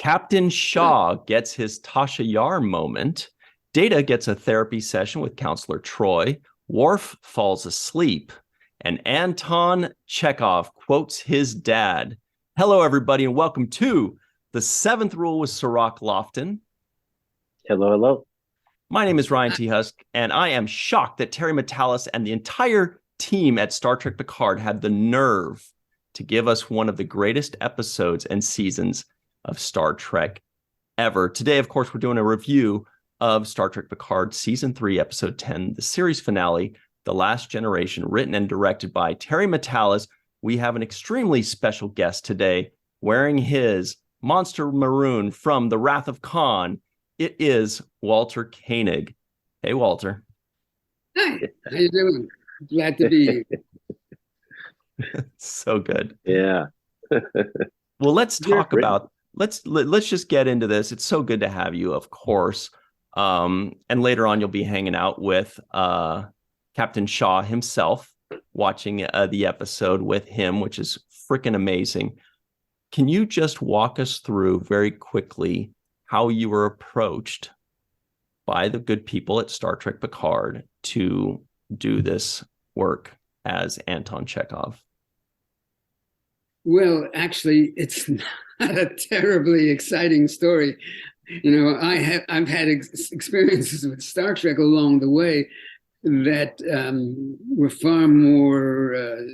Captain Shaw gets his Tasha Yar moment. Data gets a therapy session with Counselor Troy. Worf falls asleep. And Anton Chekhov quotes his dad. Hello, everybody, and welcome to The Seventh Rule with Cirroc Lofton. Hello, hello. My name is Ryan T. Husk, and I am shocked that Terry Matalas and the entire team at Star Trek Picard had the nerve to give us one of the greatest episodes and seasons of Star Trek ever. Today, of course, we're doing a review of Star Trek Picard Season 3, Episode 10, the series finale, The Last Generation, written and directed by Terry Matalas. We have an extremely special guest today wearing his monster maroon from The Wrath of Khan. It is Walter Koenig. Hey, Walter. Hi, how you doing? Glad to be here. So good. Yeah. Well, let's talk about, let's just get into this. It's so good to have you, of course. And later on, you'll be hanging out with Captain Shaw himself, watching the episode with him, which is freaking amazing. Can you just walk us through very quickly how you were approached by the good people at Star Trek Picard to do this work as Anton Chekhov? Well, actually, it's not a terribly exciting story. You know, I've had experiences with Star Trek along the way that were far more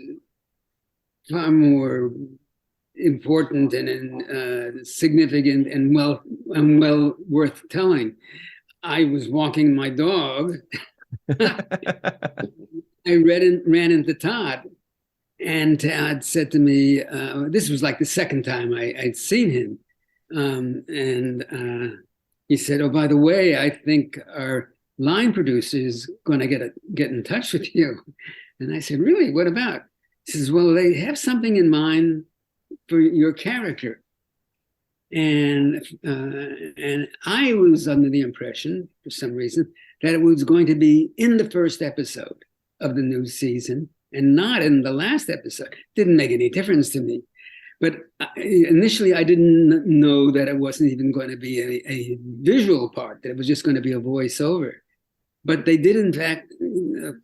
important and significant and well worth telling. I was walking my dog. I ran into Todd, and Todd said to me, this was like the second time I'd seen him. And he said, oh, by the way, I think our line producer is going to get in touch with you. And I said, really? What about? He says, well, they have something in mind for your character. And I was under the impression, for some reason, that it was going to be in the first episode of the new season and not in the last episode. Didn't make any difference to me. But initially, I didn't know that it wasn't even going to be a visual part, that it was just going to be a voiceover. But they did, in fact,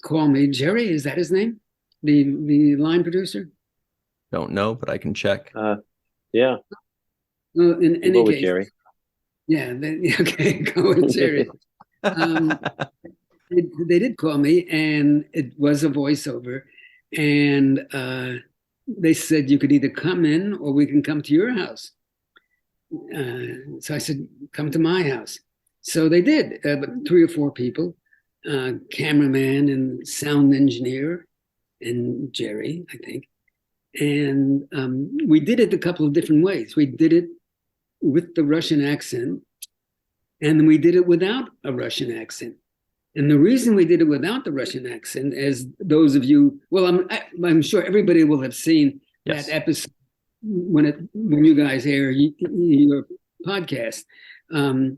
call me. Jerry, is that his name? The line producer? Don't know, but I can check. Yeah. Well, in any case, Jerry. Yeah, okay, go with Jerry. They did call me, and it was a voiceover. And they said you could either come in or we can come to your house. So I said, come to my house. So they did, 3 or 4 people, cameraman and sound engineer and Jerry, I think. And we did it a couple of different ways. We did it with the Russian accent, and then we did it without a Russian accent. And the reason we did it without the Russian accent, as those of you, well, I'm sure everybody will have seen that episode when you guys air your podcast. But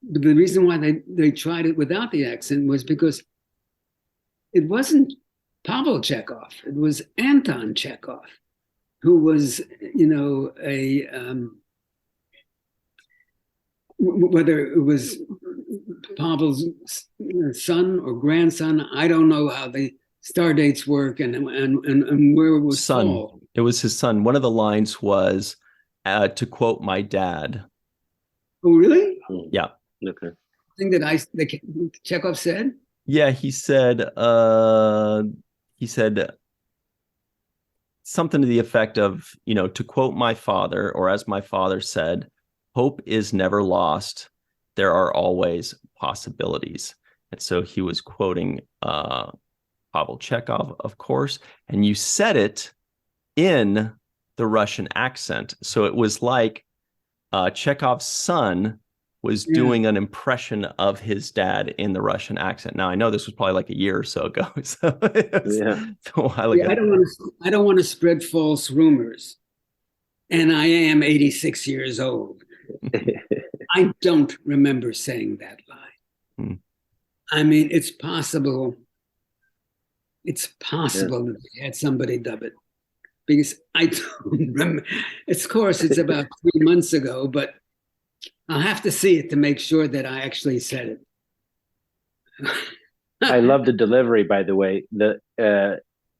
the reason why they tried it without the accent was because it wasn't Pavel Chekhov, it was Anton Chekhov, who was, whether it was Pavel's son or grandson, I don't know how the star dates work and where it was son. Paul. It was his son. One of the lines was, to quote my dad. Oh, really? Yeah. Okay. Thing that Chekhov said? Yeah, he said something to the effect of, to quote my father, or as my father said, hope is never lost. There are always possibilities. And so he was quoting Pavel Chekhov, of course, and you said it in the Russian accent. So it was like Chekhov's son was doing an impression of his dad in the Russian accent. Now, I know this was probably like a year or so ago. So it was a while ago. I don't want to spread false rumors. And I am 86 years old. I don't remember saying that line. I mean, it's possible. It's possible that they had somebody dub it. because I don't remember. Of course, it's about 3 months ago, but I'll have to see it to make sure that I actually said it. I love the delivery, by the way.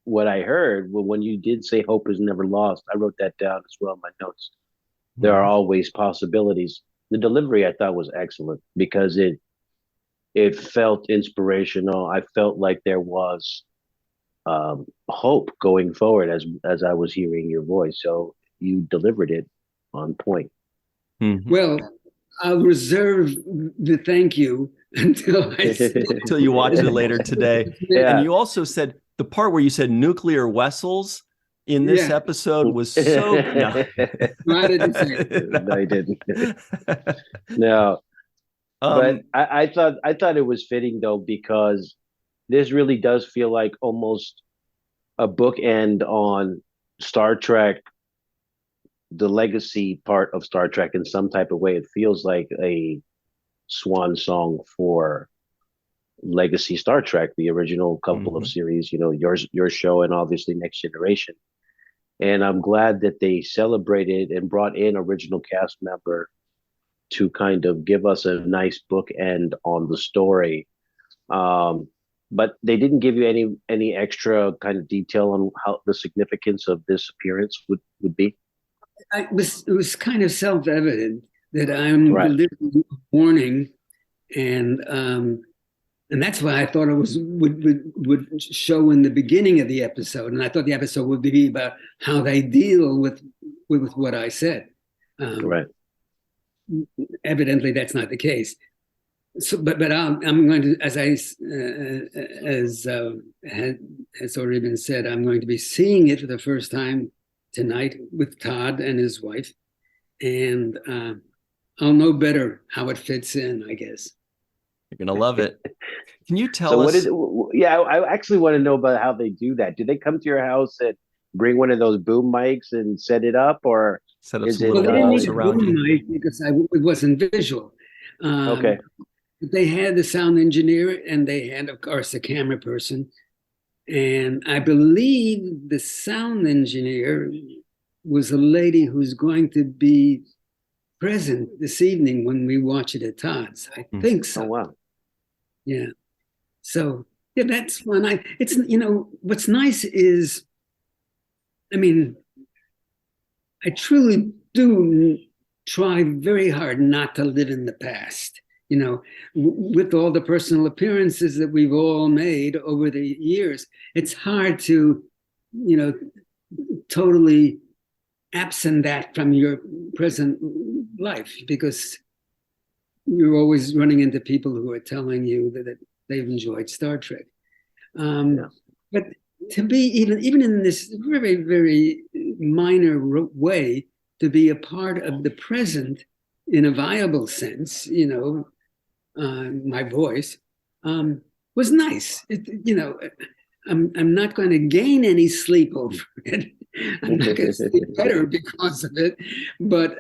What I heard, well, when you did say hope is never lost, I wrote that down as well in my notes. There are always possibilities. The delivery I thought was excellent because it felt inspirational. I felt like there was hope going forward as I was hearing your voice. So you delivered it on point. Mm-hmm. Well, I'll reserve the thank you until you watch it later today. Yeah. And you also said the part where you said nuclear vessels in this episode was so no. No, I didn't say it. No, I didn't. No. But I thought it was fitting though, because this really does feel like almost a bookend on Star Trek, the legacy part of Star Trek in some type of way. It feels like a swan song for legacy Star Trek, the original couple of series, your show and obviously Next Generation. And I'm glad that they celebrated and brought in original cast member to kind of give us a nice bookend on the story. But they didn't give you any extra kind of detail on how the significance of this appearance would be. It was kind of self-evident that I'm delivering a warning, and that's why I thought it would show in the beginning of the episode, and I thought the episode would be about how they deal with what I said. Right. Evidently, that's not the case. So, but I'm going to, as has already been said, I'm going to be seeing it for the first time tonight with Todd and his wife, and I'll know better how it fits in, I guess. You're gonna love it. Can you tell us? I actually want to know about how they do that. Do they come to your house and bring one of those boom mics and set it up, or set up is some it? little Well, they didn't walls need a around boom you? mic because it wasn't visual. Okay. They had the sound engineer, and they had, of course, the camera person. And I believe the sound engineer was a lady who's going to be present this evening when we watch it at Todd's. I think so. Oh, wow. Yeah. So, yeah, that's fun. What's nice is, I truly do try very hard not to live in the past. With all the personal appearances that we've all made over the years, it's hard to, totally absent that from your present life, because you're always running into people who are telling you that they've enjoyed Star Trek. But to be even in this very, very minor way, to be a part of the present in a viable sense, my voice was nice. I'm not going to gain any sleep over it. I'm not going to sleep better because of it. But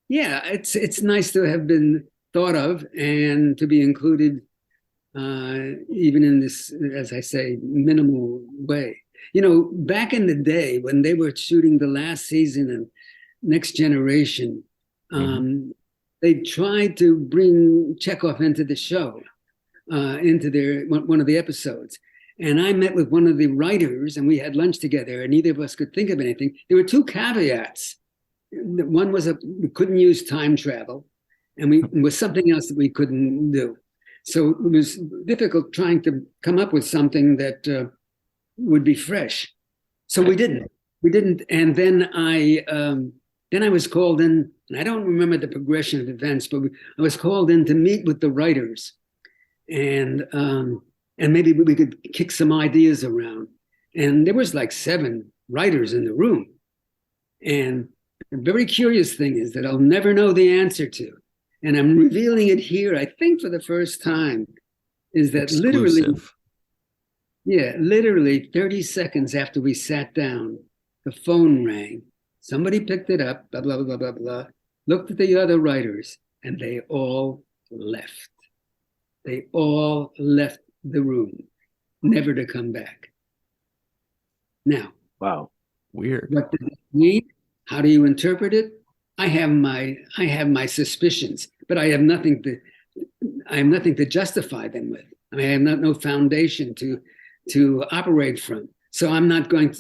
it's nice to have been thought of and to be included, even in this, as I say, minimal way. Back in the day when they were shooting the last season of Next Generation, they tried to bring Chekhov into the show, into their one of the episodes. And I met with one of the writers, and we had lunch together, and neither of us could think of anything. There were two caveats. One was we couldn't use time travel, and it was something else that we couldn't do. So it was difficult trying to come up with something that would be fresh. So we didn't. And then I was called in, and I don't remember the progression of events, but I was called in to meet with the writers, and maybe we could kick some ideas around. And there was like 7 writers in the room. And the very curious thing is that I'll never know the answer to, and I'm revealing it here, I think for the first time, is that Exclusive. literally 30 seconds after we sat down, the phone rang. Somebody picked it up, blah, blah, blah, blah, blah, looked at the other writers, and they all left. They all left the room, never to come back. Now, wow. Weird. What does it mean? How do you interpret it? I have my suspicions, but I have nothing to justify them with. I mean, I have no foundation to operate from. So I'm not going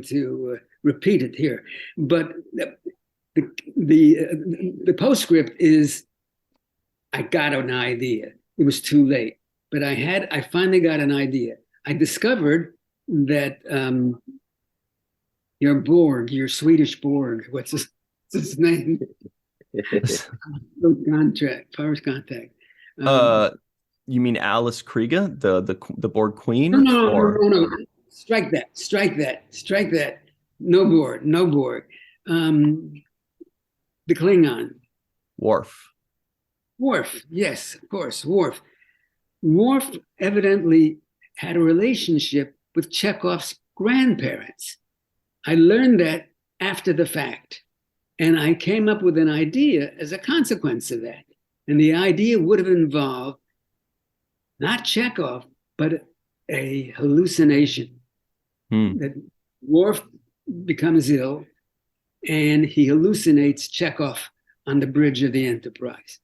to repeat it here. But the postscript is, I got an idea. It was too late, but I finally got an idea. I discovered that your Swedish Borg, what's his name? First contact. You mean Alice Krieger, the Borg Queen? No. Strike that. No Borg. The Klingon. Worf, yes, of course, Worf. Worf evidently had a relationship with Chekhov's grandparents. I learned that after the fact, and I came up with an idea as a consequence of that. And the idea would have involved not Chekhov, but a hallucination. That Worf becomes ill, and he hallucinates Chekhov on the bridge of the Enterprise.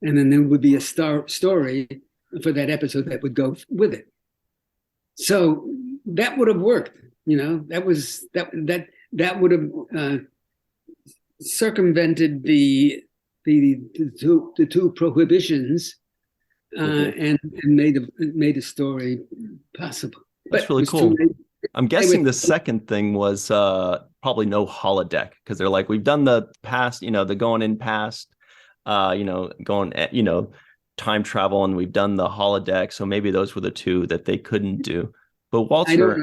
And then there would be a story for that episode that would go with it. So that would have worked, that would have circumvented the two prohibitions and made a story possible. That's really cool. I'm guessing the second thing was probably no holodeck, because they're like, we've done the past, the going in past, going, time travel, and we've done the holodeck. So maybe those were the two that they couldn't do. But Walter,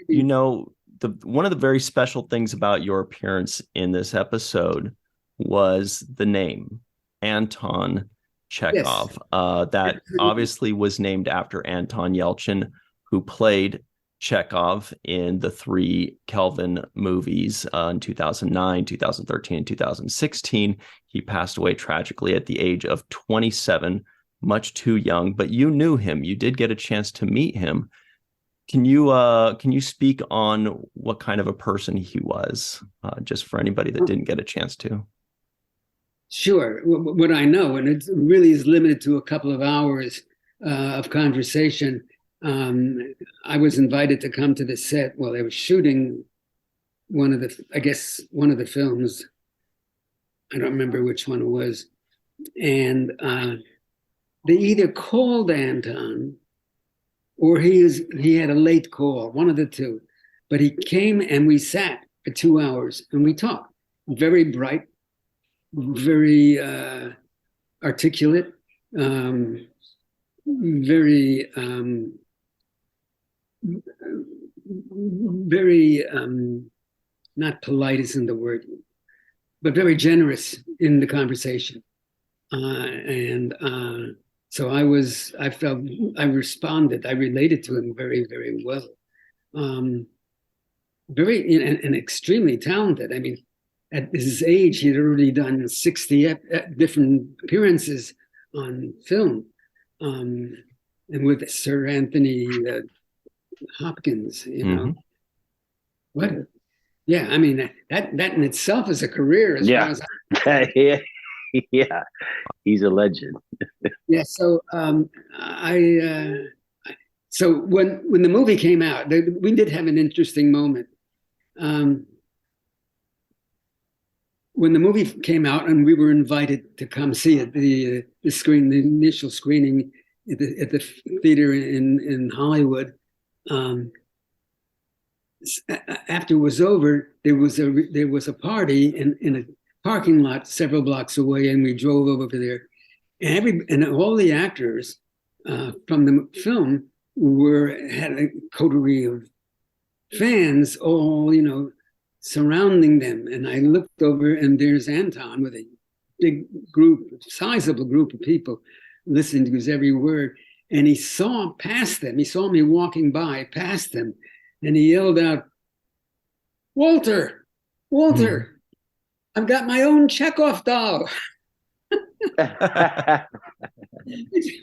one of the very special things about your appearance in this episode was the name Anton Chekhov. Yes. That obviously was named after Anton Yelchin, who played Chekhov in the 3 Kelvin movies in 2009, 2013, and 2016. He passed away tragically at the age of 27, much too young, but you knew him. You did get a chance to meet him. Can you speak on what kind of a person he was, just for anybody that didn't get a chance to? Sure. What I know, and it really is limited to a couple of hours of conversation. I was invited to come to the set while they were shooting one of the films. I don't remember which one it was. And they either called Anton or he had a late call, one of the two. But he came and we sat for 2 hours and we talked. Very bright, very articulate, very not polite isn't the word, but very generous in the conversation. So I responded, I related to him very, very well. Very and extremely talented. I mean, at his age, he had already done 60 different appearances on film, and with Sir Anthony Hopkins, what? Yeah, I mean that in itself is a career. As far as yeah, he's a legend. Yeah, so so when the movie came out, we did have an interesting moment. When the movie came out and we were invited to come see it, the initial screening at the theater in Hollywood. After it was over, there was a party in a parking lot several blocks away, and we drove over there. And all the actors from the film had a coterie of fans, all surrounding them. And I looked over, and there's Anton with a big group, sizable group of people listening to his every word. And he saw past them. He saw me walking by past them, and he yelled out, Walter, I've got my own Chekhov doll. Which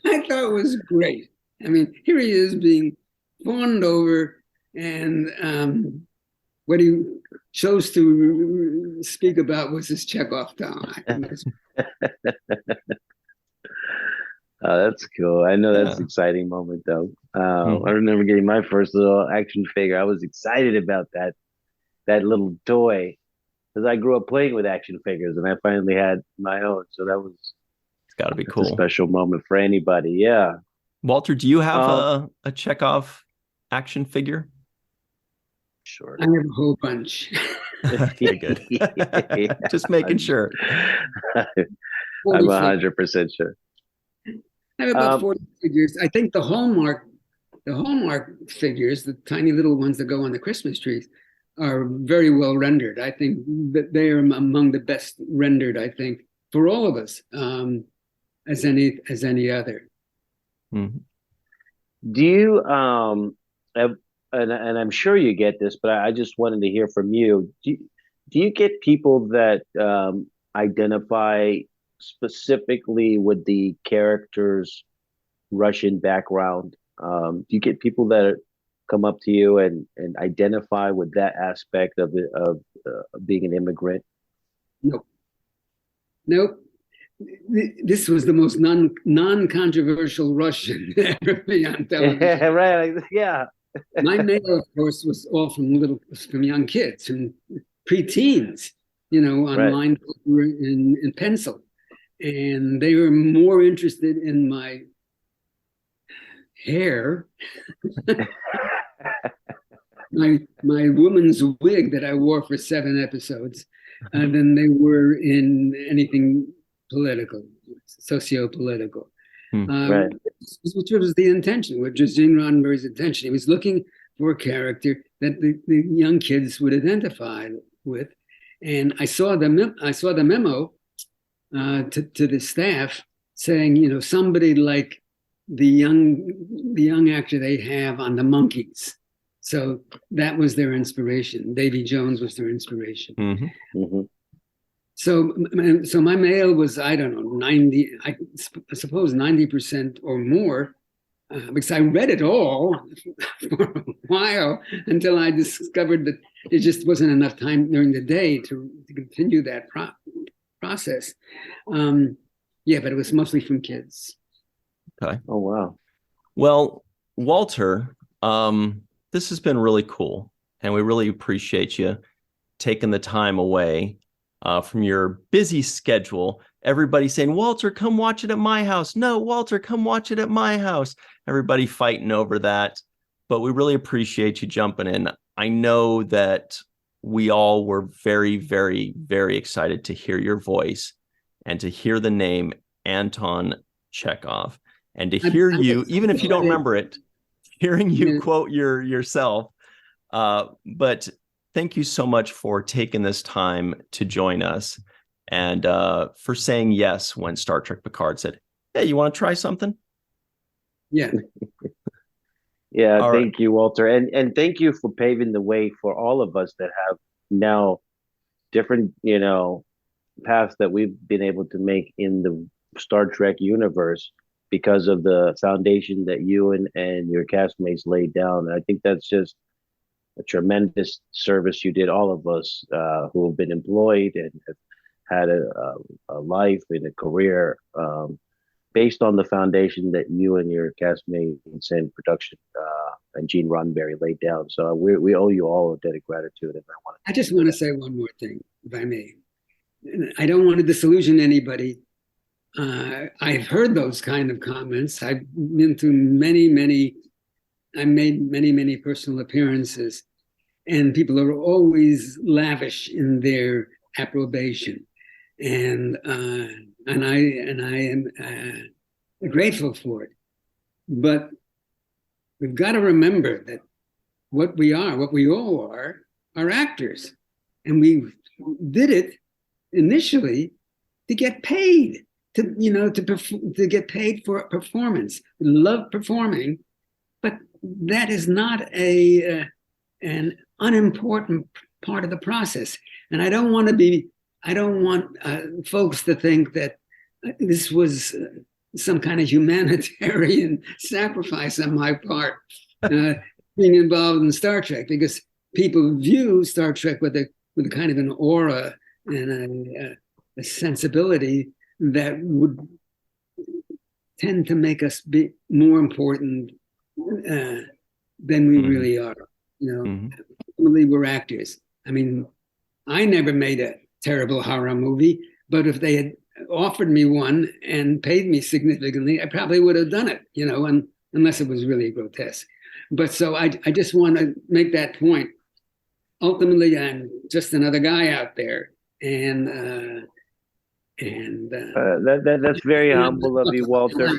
I thought was great. I mean, here he is being fawned over, and what he chose to speak about was his Chekhov time. That's cool. I know that's an exciting moment, though. I remember getting my first little action figure. I was excited about that little toy because I grew up playing with action figures, and I finally had my own. So it's got to be cool. A special moment for anybody. Yeah. Walter, do you have a Chekhov action figure? Sure. I have a whole bunch. Okay, good. Just making sure. I'm 100% sure. I have about 40 figures. I think the Hallmark figures, the tiny little ones that go on the Christmas trees, are very well rendered. I think that they are among the best rendered, I think, for all of us, as any other. Mm-hmm. Do you and I'm sure you get this, but I just wanted to hear from you. Do you get people that identify specifically with the character's Russian background? Do you get people that come up to you and identify with that aspect of being an immigrant? Nope. This was the most non-controversial Russian ever be on television. Right. Yeah. My mail, of course, was all from young kids, from preteens, on line paper and pencil. And they were more interested in my hair, my woman's wig that I wore for 7 episodes, than they were in anything political, socio-political. Right. Which was the intention, which was Gene Roddenberry's intention. He was looking for a character that the young kids would identify with. And I saw the memo to the staff saying, somebody like the young actor they have on the Monkees. So that was their inspiration. Davy Jones was their inspiration. Mm-hmm. Mm-hmm. So my mail was, I don't know, 90, I suppose 90% or more, because I read it all for a while until I discovered that there just wasn't enough time during the day to continue that process. Yeah, but it was mostly from kids. Okay. Oh, wow. Well, Walter, this has been really cool, and we really appreciate you taking the time away from your busy schedule. Everybody saying, Walter, come watch it at my house. No, Walter, come watch it at my house. Everybody fighting over that. But we really appreciate you jumping in. I know that we all were very, very, very excited to hear your voice and to hear the name Anton Chekhov and to hear you, even if you don't remember it, hearing you quote yourself. But thank you so much for taking this time to join us and for saying yes when Star Trek Picard said, hey, you want to try something? Yeah. Yeah, thank you, Walter. And thank you for paving the way for all of us that have now different, paths that we've been able to make in the Star Trek universe because of the foundation that you and your castmates laid down. And I think that's just a tremendous service you did, all of us who have been employed and have had a life and a career based on the foundation that you and your castmates and production and Gene Roddenberry laid down. So we owe you all a debt of gratitude. And I just want to say one more thing, if I may. I don't want to disillusion anybody. I've heard those kind of comments. I've been to I made many personal appearances, and people are always lavish in their approbation, and I am grateful for it. But we've got to remember that what we all are actors, and we did it initially to get paid, to get paid for a performance. We love performing, but that is not an unimportant part of the process. And I don't want folks to think that this was some kind of humanitarian sacrifice on my part, being involved in Star Trek, because people view Star Trek with a kind of an aura and a sensibility that would tend to make us be more important than we really are. Ultimately, we're actors. I mean, I never made a terrible horror movie, but if they had offered me one and paid me significantly, I probably would have done it, unless it was really grotesque. But so I just want to make that point. Ultimately, I'm just another guy out there, and that's very humble of you, Walter.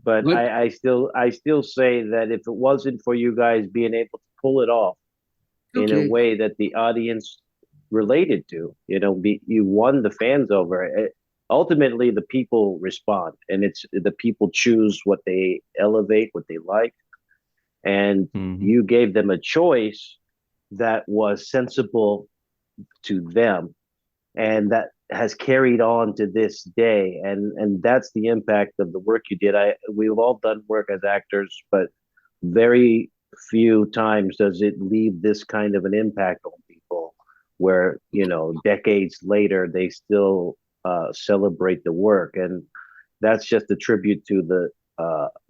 But I still say that if it wasn't for you guys being able to pull it off in a way that the audience related to, you won the fans over. Ultimately, the people respond, and it's the people choose what they elevate, what they like, and you gave them a choice that was sensible to them, and that has carried on to this day, and that's the impact of the work you did. We've all done work as actors, but very few times does it leave this kind of an impact on people, where decades later they still celebrate the work, and that's just a tribute to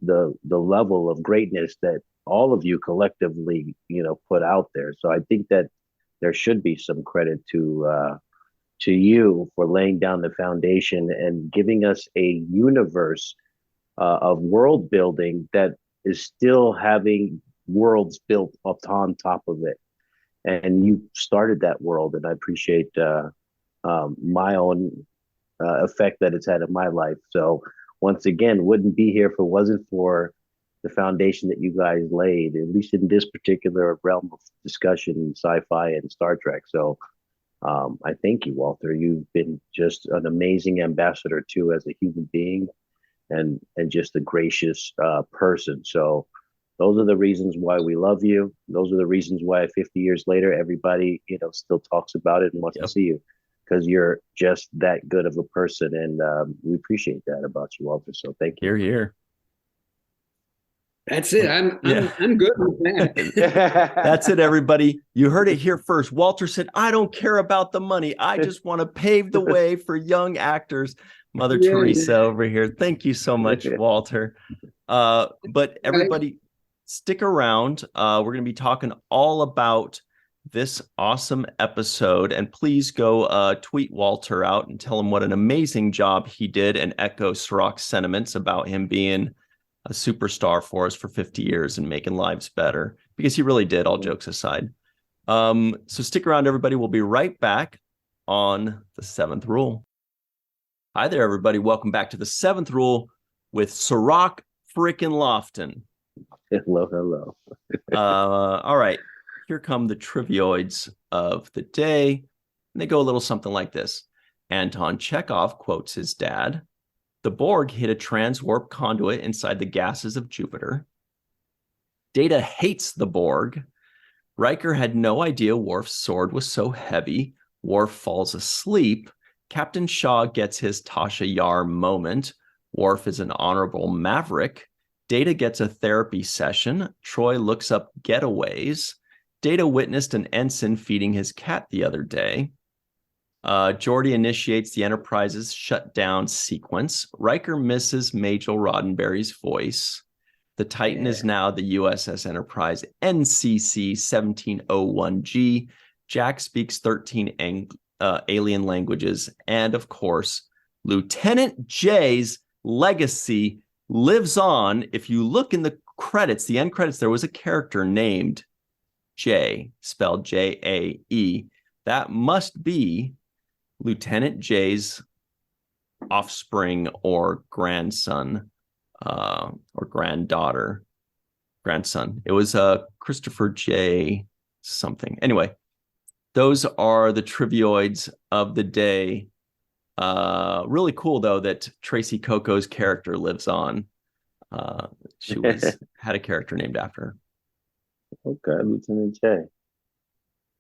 the level of greatness that all of you collectively put out there. So I think that there should be some credit to you for laying down the foundation and giving us a universe of world building that is still having worlds built up on top of it. And you started that world, and I appreciate my own effect that it's had in my life. So once again, wouldn't be here if it wasn't for the foundation that you guys laid, at least in this particular realm of discussion in sci-fi and Star Trek. So I thank you, Walter. You've been just an amazing ambassador too, as a human being, and just a gracious person. So those are the reasons why we love you. Those are the reasons why 50 years later, everybody still talks about it and wants to see you, because you're just that good of a person, and we appreciate that about you, Walter. So thank you. Hear, hear. That's it. I'm good with that. That's it, everybody. You heard it here first. Walter said, "I don't care about the money. I just want to pave the way for young actors." Mother Teresa over here. Thank you so much, Walter. But everybody, stick around. We're going to be talking all about this awesome episode, and please go tweet Walter out and tell him what an amazing job he did, and echo Cirroc's sentiments about him being a superstar for us for 50 years and making lives better, because he really did, all jokes aside. So stick around, everybody. We'll be right back on the Seventh Rule. Hi there, everybody. Welcome back to the Seventh Rule with Cirroc freaking Lofton. Hello. All right. Here come the trivioids of the day. And they go a little something like this. Anton Chekhov quotes his dad. The Borg hit a transwarp conduit inside the gases of Jupiter. Data hates the Borg. Riker had no idea Worf's sword was so heavy. Worf falls asleep. Captain Shaw gets his Tasha Yar moment. Worf is an honorable maverick. Data gets a therapy session. Troy looks up getaways. Data witnessed an ensign feeding his cat the other day. Geordi initiates the Enterprise's shutdown sequence. Riker misses Majel Roddenberry's voice. The Titan is now the USS Enterprise NCC 1701G. Jack speaks 13 alien languages. And of course, Lieutenant J's legacy lives on. If you look in the credits, the end credits, there was a character named J, spelled J-A-E. That must be Lieutenant J's offspring or grandson or grandson. It was Christopher J something. Anyway, those are the trivioids of the day. Really cool, though, that Tracy Coco's character lives on. She had a character named after her. Okay, Lieutenant J.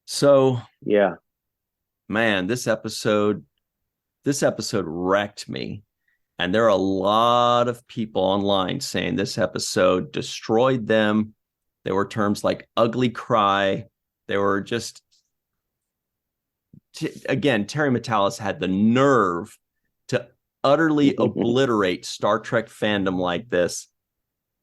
So, yeah. Man, this episode wrecked me. And there are a lot of people online saying this episode destroyed them. There were terms like ugly cry. There were just, again, Terry Matalas had the nerve to utterly obliterate Star Trek fandom like this.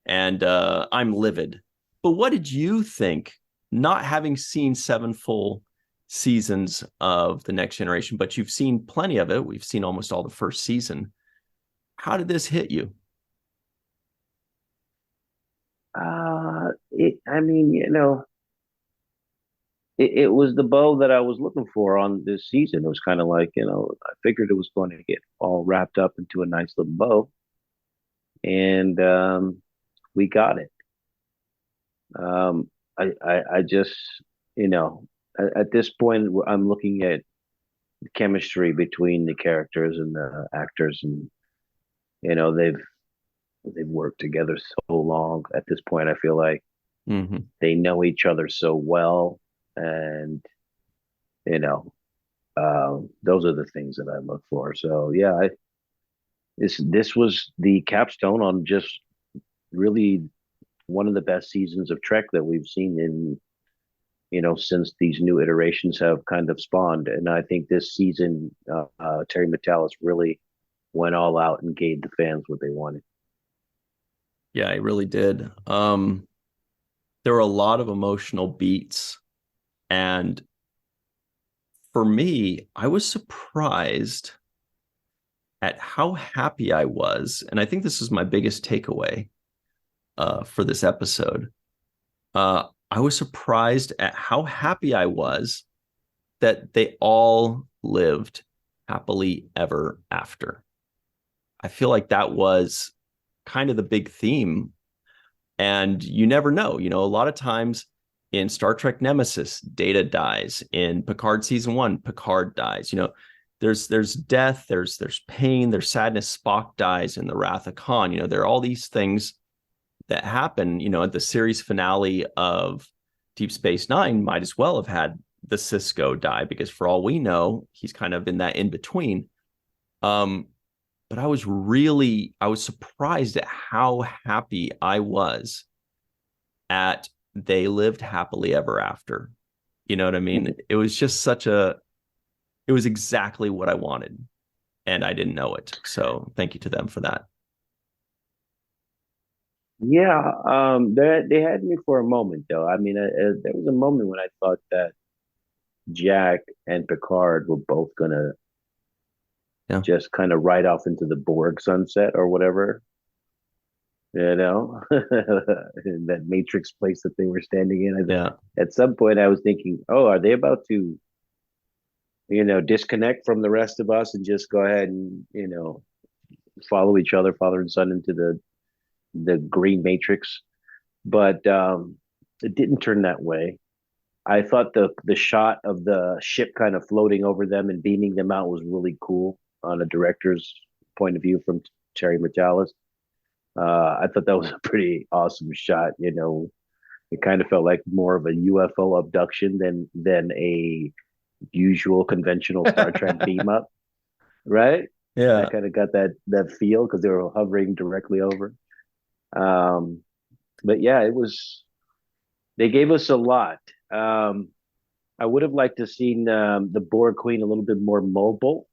And I'm livid. But what did you think, not having seen 7 full seasons of The Next Generation, but you've seen plenty of it. We've seen almost all the first season. How did this hit you? It was the bow that I was looking for on this season. It was kind of like, I figured it was going to get all wrapped up into a nice little bow. And we got it. I just, at this point, I'm looking at the chemistry between the characters and the actors, and they've worked together so long. At this point, I feel like they know each other so well, and those are the things that I look for. So yeah, this was the capstone on just really one of the best seasons of Trek that we've seen in since these new iterations have kind of spawned. And I think this season, Terry Matalas really went all out and gave the fans what they wanted. Yeah, he really did. There were a lot of emotional beats. And for me, I was surprised at how happy I was. And I think this is my biggest takeaway for this episode. I was surprised at how happy I was that they all lived happily ever after. I feel like that was kind of the big theme. And you never know. A lot of times in Star Trek Nemesis, Data dies. In Picard season 1, Picard dies. There's death, there's pain, there's sadness. Spock dies in the Wrath of Khan. There are all these things that happen. At the series finale of Deep Space Nine might as well have had the Sisko die, because for all we know, he's kind of in that in between. But I was surprised at how happy I was at they lived happily ever after. You know what I mean? It was just it was exactly what I wanted, and I didn't know it. So thank you to them for that. Yeah, they had me for a moment, though. I mean, there was a moment when I thought that Jack and Picard were both gonna just kind of ride off into the Borg sunset or whatever, in that Matrix place that they were standing in. At some point, I was thinking, oh, are they about to, disconnect from the rest of us and just go ahead and, follow each other, father and son, into the green matrix? But it didn't turn that way. I thought the shot of the ship kind of floating over them and beaming them out was really cool on a director's point of view from Terry Matalas. I thought that was a pretty awesome shot. It kind of felt like more of a UFO abduction than a usual conventional Star Trek beam up, right? Yeah, I kind of got that feel because they were hovering directly over. But yeah, they gave us a lot. I would have liked to seen the Borg Queen a little bit more mobile.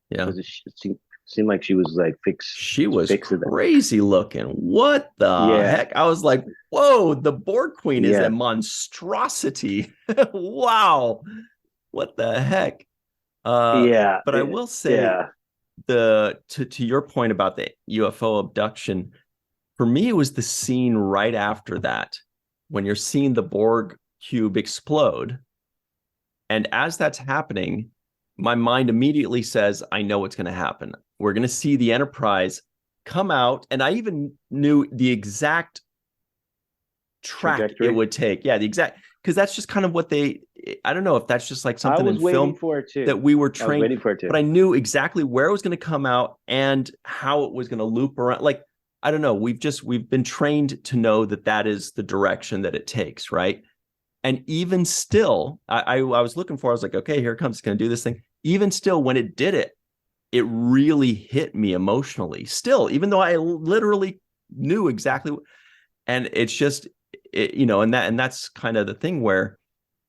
Yeah, because it seemed like she was like fixed. She was crazy looking. What the heck? I was like, whoa, the Borg Queen is a monstrosity. Wow. What the heck? But I will say, to your point about the UFO abduction, for me, it was the scene right after that, when you're seeing the Borg cube explode. And as that's happening, my mind immediately says, I know what's going to happen. We're going to see the Enterprise come out. And I even knew the exact track it would take. Yeah, the exact, because that's just kind of what I don't know if that's just like something in film that we were trained. I was waiting for it too. But I knew exactly where it was going to come out and how it was going to loop around. Like, I don't know. We've been trained to know that is the direction that it takes, right? And even still, I was looking for, I was like, okay, here it comes. It's going to do this thing. Even still, when it did it, it really hit me emotionally. Still, even though I literally knew exactly. And it's just, and that's kind of the thing where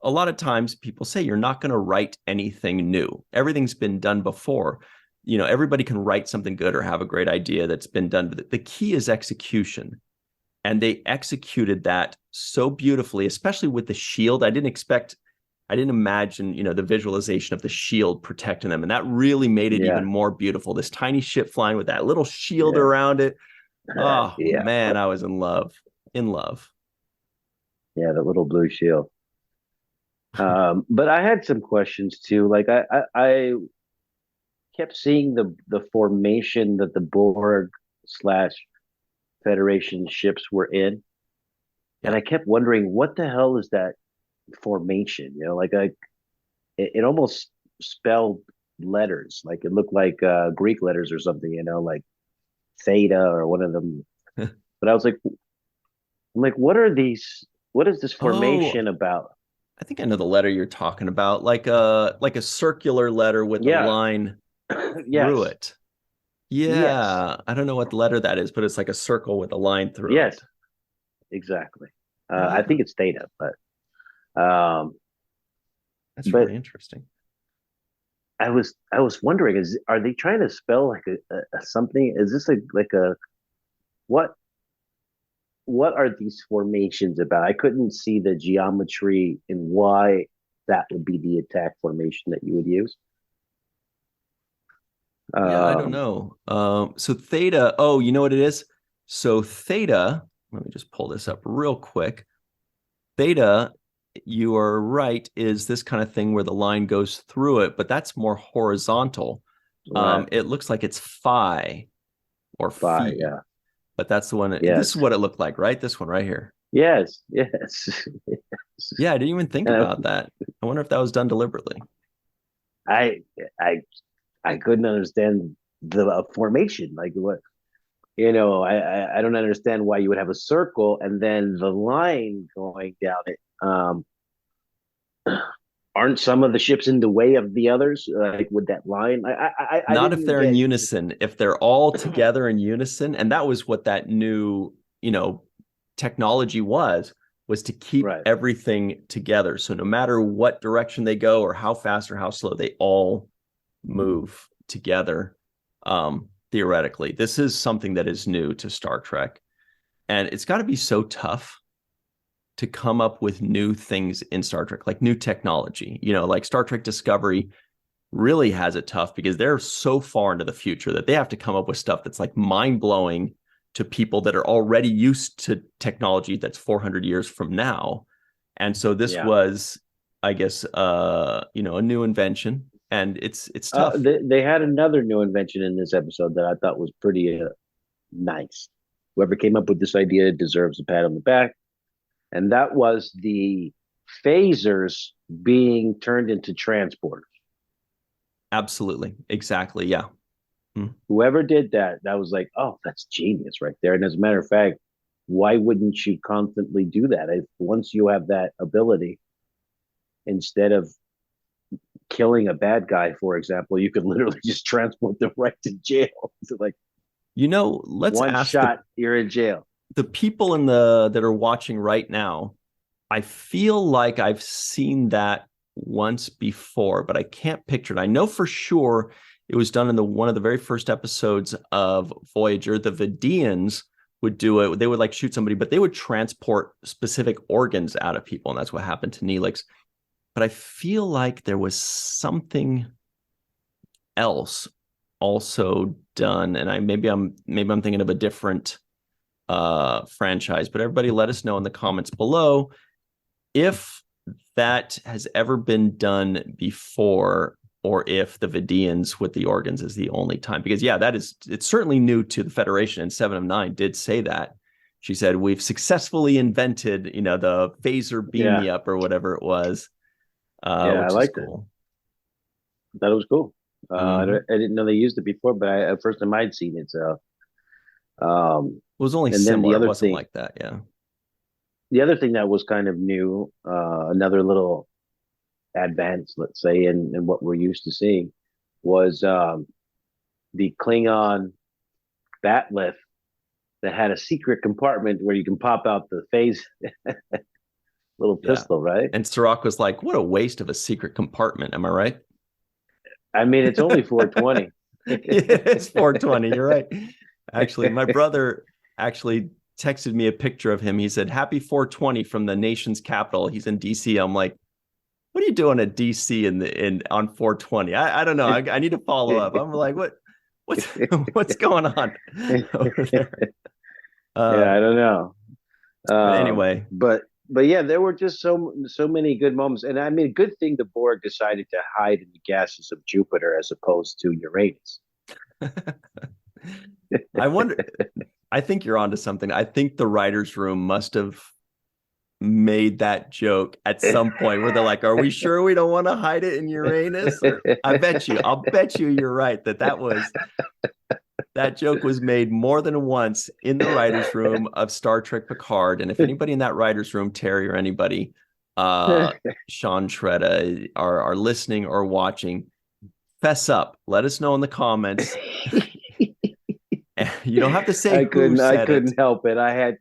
a lot of times people say you're not going to write anything new. Everything's been done before. Everybody can write something good or have a great idea that's been done. But the key is execution. And they executed that so beautifully, especially with the shield. I didn't imagine, the visualization of the shield protecting them. And that really made it even more beautiful. This tiny ship flying with that little shield around it. Oh, man, I was in love. Yeah, the little blue shield. But I had some questions too. Like I kept seeing the formation that the Borg / Federation ships were in, and I kept wondering what the hell is that formation? It almost spelled letters, like it looked like Greek letters or something. Like theta or one of them. But I'm like, what are these? What is this formation about? I think I know the letter you're talking about, like a circular letter with a line through it. Yeah, I don't know what letter that is, but it's like a circle with a line through it. Yes, exactly. I think it's theta, but that's really interesting. I was wondering, are they trying to spell like a something? Is this what are these formations about? I couldn't see the geometry and why that would be the attack formation that you would use. I don't know. So theta, you know what it is? So theta, let me just pull this up real quick. Theta, you are right, is this kind of thing where the line goes through it, but that's more horizontal. Right. It looks like it's phi or phi, yeah. But that's the one. This is what it looked like, right? This one right here. Yes. Yeah, I didn't even think about that. I wonder if that was done deliberately. I couldn't understand the formation. Like what, I don't understand why you would have a circle and then the line going down it. Aren't some of the ships in the way of the others? Like with that line, not if they're in unison. If they're all together in unison, and that was what that new, technology was to keep everything together. So no matter what direction they go, or how fast or how slow, they all move together. Theoretically, this is something that is new to Star Trek, and it's got to be so tough to come up with new things in Star Trek, like new technology. Like Star Trek Discovery really has it tough because they're so far into the future that they have to come up with stuff that's like mind-blowing to people that are already used to technology that's 400 years from now. And so this was, I guess, a new invention, and it's tough. They had another new invention in this episode that I thought was pretty nice. Whoever came up with this idea deserves a pat on the back. And that was the phasers being turned into transporters. Absolutely. Exactly. Yeah. Whoever did that was like, oh, that's genius right there. And as a matter of fact, why wouldn't you constantly do that? Once you have that ability, instead of killing a bad guy, for example, you could literally just transport them right to jail. So like, let's one ask shot, you're in jail. The people that are watching right now, I feel like I've seen that once before, but I can't picture it. I know for sure it was done in one of the very first episodes of Voyager. The Vidians would do it. They would like shoot somebody, but they would transport specific organs out of people, and that's what happened to Neelix. But I feel like there was something else also done, and maybe I'm thinking of a different franchise, but everybody let us know in the comments below if that has ever been done before, or if the Vidians with the organs is the only time. Because it's certainly new to the Federation, and 7 of 9 did say that. She said, we've successfully invented, the phaser beam me up or whatever it was. I liked it. That was cool. I didn't know they used it before, but at first time I'd seen it. So it was only similar. It wasn't like that. Yeah. The other thing that was kind of new, another little advance, let's say, in what we're used to seeing, was the Klingon bat lift that had a secret compartment where you can pop out the phase little pistol, right? And Cirroc was like, what a waste of a secret compartment. Am I right? I mean, it's only 420. It's 420. You're right. Actually, my brother actually texted me a picture of him. He said, happy 420 from the nation's capital. He's in DC. I'm like, what are you doing at DC on 420? I don't know. I need to follow up. I'm like, what's going on over there? I don't know. Anyway, but yeah, there were just so many good moments, and I mean, good thing the Borg decided to hide in the gases of Jupiter as opposed to Uranus. I wonder. I think you're onto something. I think the writers' room must have made that joke at some point where they're like, are we sure we don't want to hide it in Uranus? I'll bet you you're right that joke was made more than once in the writers' room of Star Trek Picard. And if anybody in that writers' room, Terry or anybody, Sean Tretta, are listening or watching, fess up. Let us know in the comments. You don't have to say I couldn't help it. I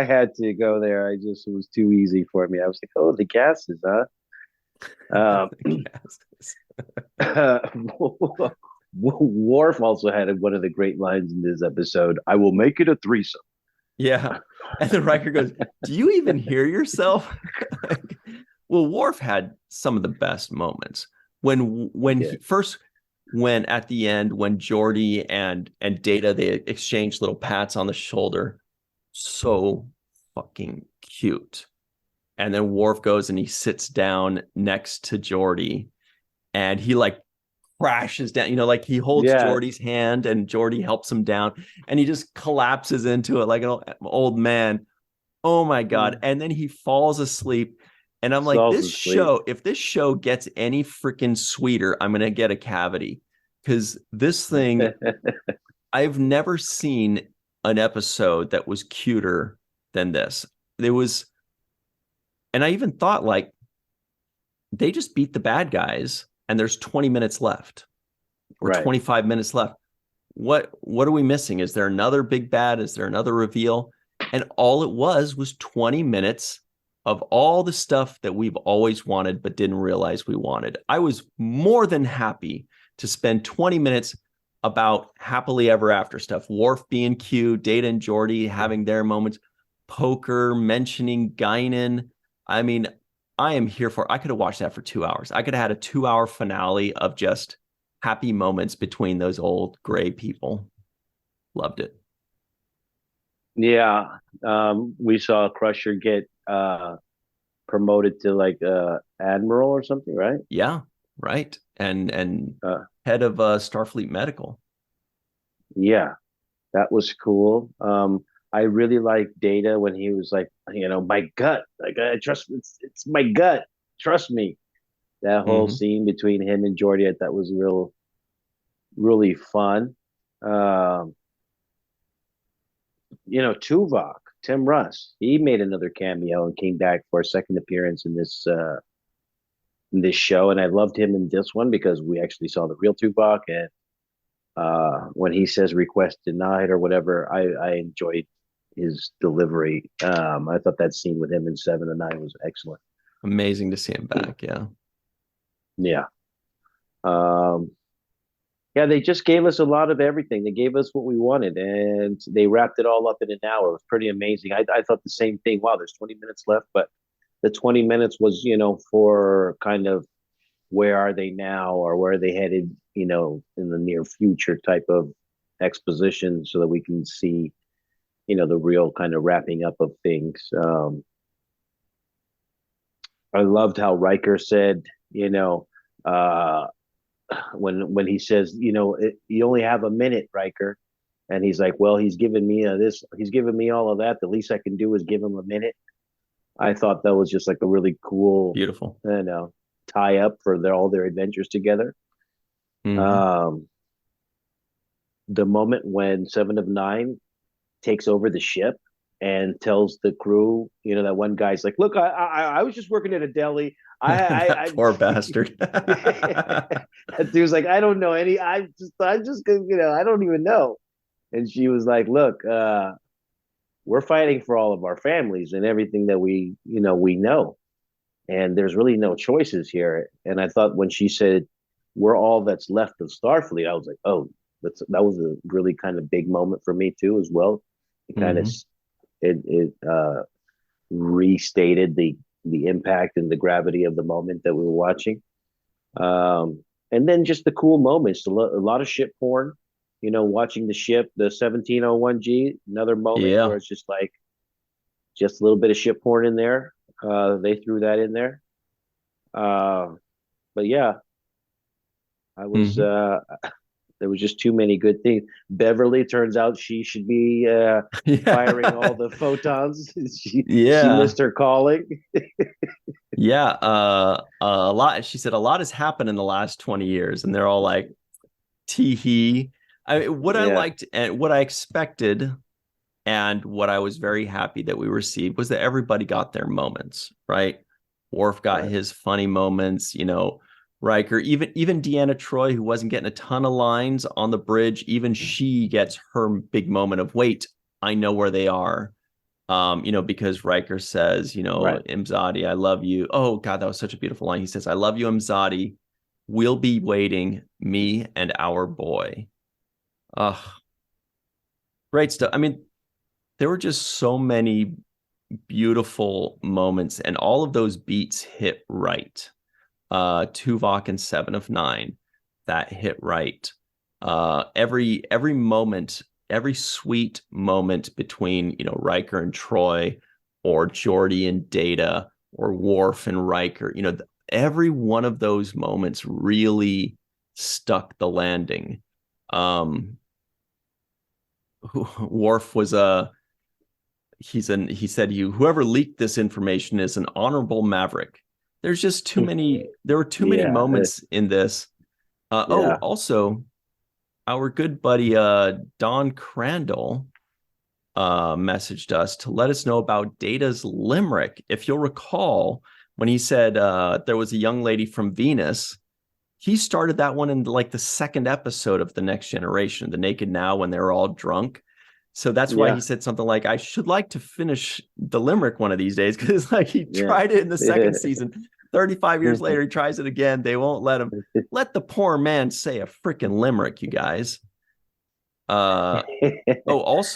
had to go there. It was too easy for me. I was like, oh, the gases, huh? Worf also had one of the great lines in this episode. I will make it a threesome. Yeah. And then Riker goes, do you even hear yourself? Well, Worf had some of the best moments when at the end, when Geordi and Data, they exchanged little pats on the shoulder. So fucking cute. And then Worf goes and he sits down next to Geordi and he like crashes down, like he holds Geordi's hand and Geordi helps him down and he just collapses into it like an old man. Oh my God. And then he falls asleep. And I'm like, if this show gets any freaking sweeter, I'm going to get a cavity. Because this thing, I've never seen an episode that was cuter than this. And I even thought, like, they just beat the bad guys and there's 20 minutes left or 25 minutes left. What are we missing? Is there another big bad? Is there another reveal? And all it was 20 minutes of all the stuff that we've always wanted but didn't realize we wanted. I was more than happy to spend 20 minutes about happily ever after stuff. Worf being cute, Data and Geordi having their moments, Poker mentioning Guinan. I mean, I am here for. I could have watched that for 2 hours. I could have had a 2-hour finale of just happy moments between those old gray people. Loved it. Yeah, we saw Crusher get promoted to like admiral or something, right? Yeah, right. And head of Starfleet Medical. Yeah, that was cool. I really liked Data when he was like, my gut, like I trust, it's my gut, trust me. That whole scene between him and Geordi, I thought was really fun. Tuvok, Tim Russ, he made another cameo and came back for a second appearance in this show, and I loved him in this one because we actually saw the real Tuvok, and when he says request denied or whatever, I enjoyed his delivery. I thought that scene with him in 7 and 9 was excellent. Amazing to see him back. Yeah. Yeah, they just gave us a lot of everything. They gave us what we wanted, and they wrapped it all up in an hour. It was pretty amazing. I thought the same thing. Wow, there's 20 minutes left, but the 20 minutes was, for kind of where are they now or where are they headed, in the near future type of exposition so that we can see, the real kind of wrapping up of things. I loved how Riker said, when he says, you only have a minute, Riker. And he's like, well, he's given me this, he's given me all of that. The least I can do is give him a minute. I thought that was just like a really cool, beautiful, tie up for all their adventures together. The moment when 7 of 9 takes over the ship and tells the crew, that one guy's like, look, I was just working at a deli. I poor bastard. That dude's like, I don't know any. I just, I don't even know. And she was like, look, we're fighting for all of our families and everything that we know. And there's really no choices here. And I thought when she said, we're all that's left of Starfleet, I was like, oh, that was a really kind of big moment for me too, as well. It kind of, restated the impact and the gravity of the moment that we were watching. And then just the cool moments, a lot of ship porn, watching the ship, the 1701G, another moment where it's just like, just a little bit of ship porn in there. They threw that in there. But yeah, I was, there was just too many good things. Beverly, turns out she should be firing all the photons. She missed her calling. A lot. She said a lot has happened in the last 20 years, and they're all like, tee-hee. I liked and what I expected and what I was very happy that we received was that everybody got their moments, right? Worf got his funny moments, Riker, even Deanna Troi, who wasn't getting a ton of lines on the bridge, even she gets her big moment of, wait, I know where they are. Because Riker says, Imzadi, I love you. Oh God, that was such a beautiful line. He says, I love you, Imzadi. We'll be waiting, me and our boy. Great stuff. I mean, there were just so many beautiful moments, and all of those beats hit right. Tuvok and 7 of 9, that hit right. Every moment, every sweet moment between Riker and Troi, or Geordi and Data, or Worf and Riker, every one of those moments really stuck the landing. Worf was he said whoever leaked this information is an honorable maverick. There's just too many. There were too many moments in this. Also, our good buddy Don Crandall messaged us to let us know about Data's limerick. If you'll recall, when he said there was a young lady from Venus, he started that one in like the second episode of The Next Generation, The Naked Now, when they were all drunk. So that's why he said something like, I should like to finish the limerick one of these days, because like he tried it in the second season. 35 years later, he tries it again. They won't let him. Let the poor man say a freaking limerick, you guys. Also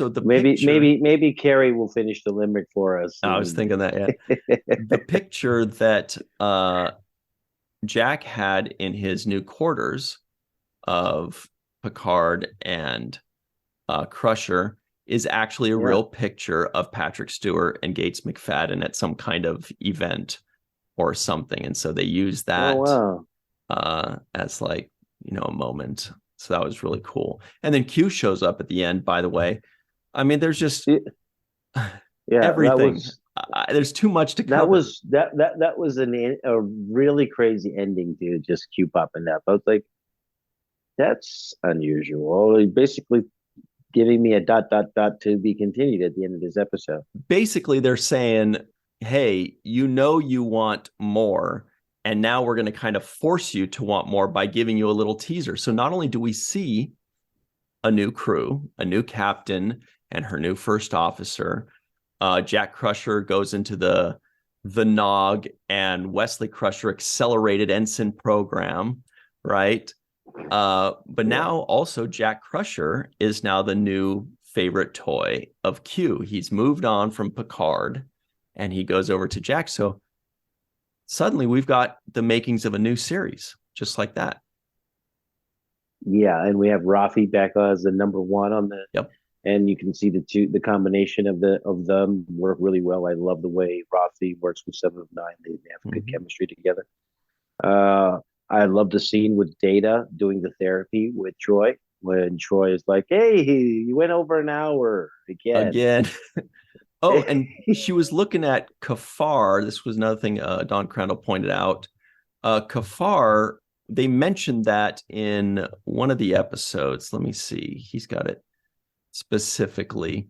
the maybe Carrie will finish the limerick for us. I was thinking that, the picture that Jack had in his new quarters of Picard and Crusher is actually a real picture of Patrick Stewart and Gates McFadden at some kind of event or something, and so they use that as like a moment. So that was really cool. And then Q shows up at the end, by the way. I mean, there's just everything. There's too much to cover. That was a really crazy ending, dude. Just Q popping up. I was like, that's unusual. Basically giving me a ... to be continued at the end of this episode. Basically, they're saying, hey, you want more, and now we're going to kind of force you to want more by giving you a little teaser. So not only do we see a new crew, a new captain, and her new first officer, Jack Crusher goes into the Nog, and Wesley Crusher accelerated ensign program, right? But now also Jack Crusher is now the new favorite toy of Q. He's moved on from Picard and he goes over to Jack. So suddenly we've got the makings of a new series, just like that. Yeah, and we have Rafi back as the number one on the and you can see the combination of them work really well. I love the way Rafi works with 7 of 9. They have good chemistry together. I love the scene with Data doing the therapy with Troi, when Troi is like, hey, you went over an hour again. And she was looking at Kafar. This was another thing Don Crandall pointed out. Kafar, they mentioned that in one of the episodes. Let me see. He's got it specifically.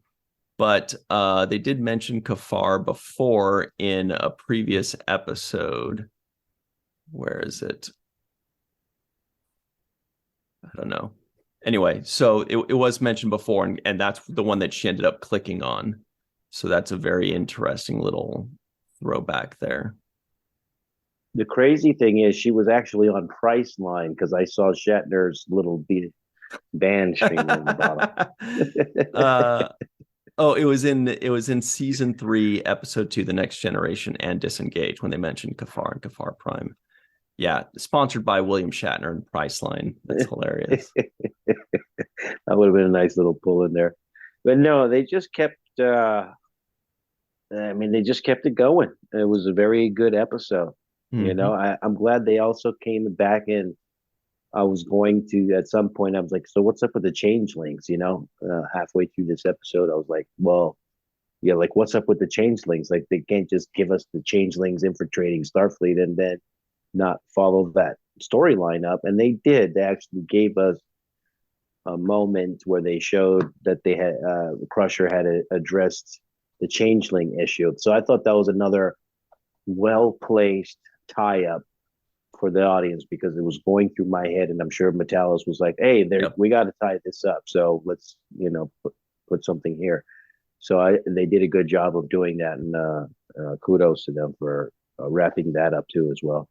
But they did mention Kafar before in a previous episode. Where is it? I don't know. Anyway, so it was mentioned before, and that's the one that she ended up clicking on. So that's a very interesting little throwback there. The crazy thing is she was actually on Priceline because I saw Shatner's little band string on the bottom. It was in season 3, episode 2, The Next Generation and Disengage, when they mentioned Kafar and Kafar Prime. Yeah, sponsored by William Shatner and Priceline. That's hilarious. That would have been a nice little pull in there. But no, they just kept they just kept it going. It was a very good episode. You know, I'm glad they also came back, and I was going to, at some point, I was like, so what's up with the changelings? You know, halfway through this episode, I was like, well, yeah, like what's up with the changelings? Like they can't just give us the changelings infiltrating Starfleet and then not follow that storyline up. And they did. They actually gave us a moment where they showed that they had Crusher had addressed the changeling issue. So I thought that was another well-placed tie-up for the audience, because it was going through my head, and I'm sure Metalis was like, hey, we got to tie this up, so let's put something here. So they did a good job of doing that, and kudos to them for wrapping that up too as well.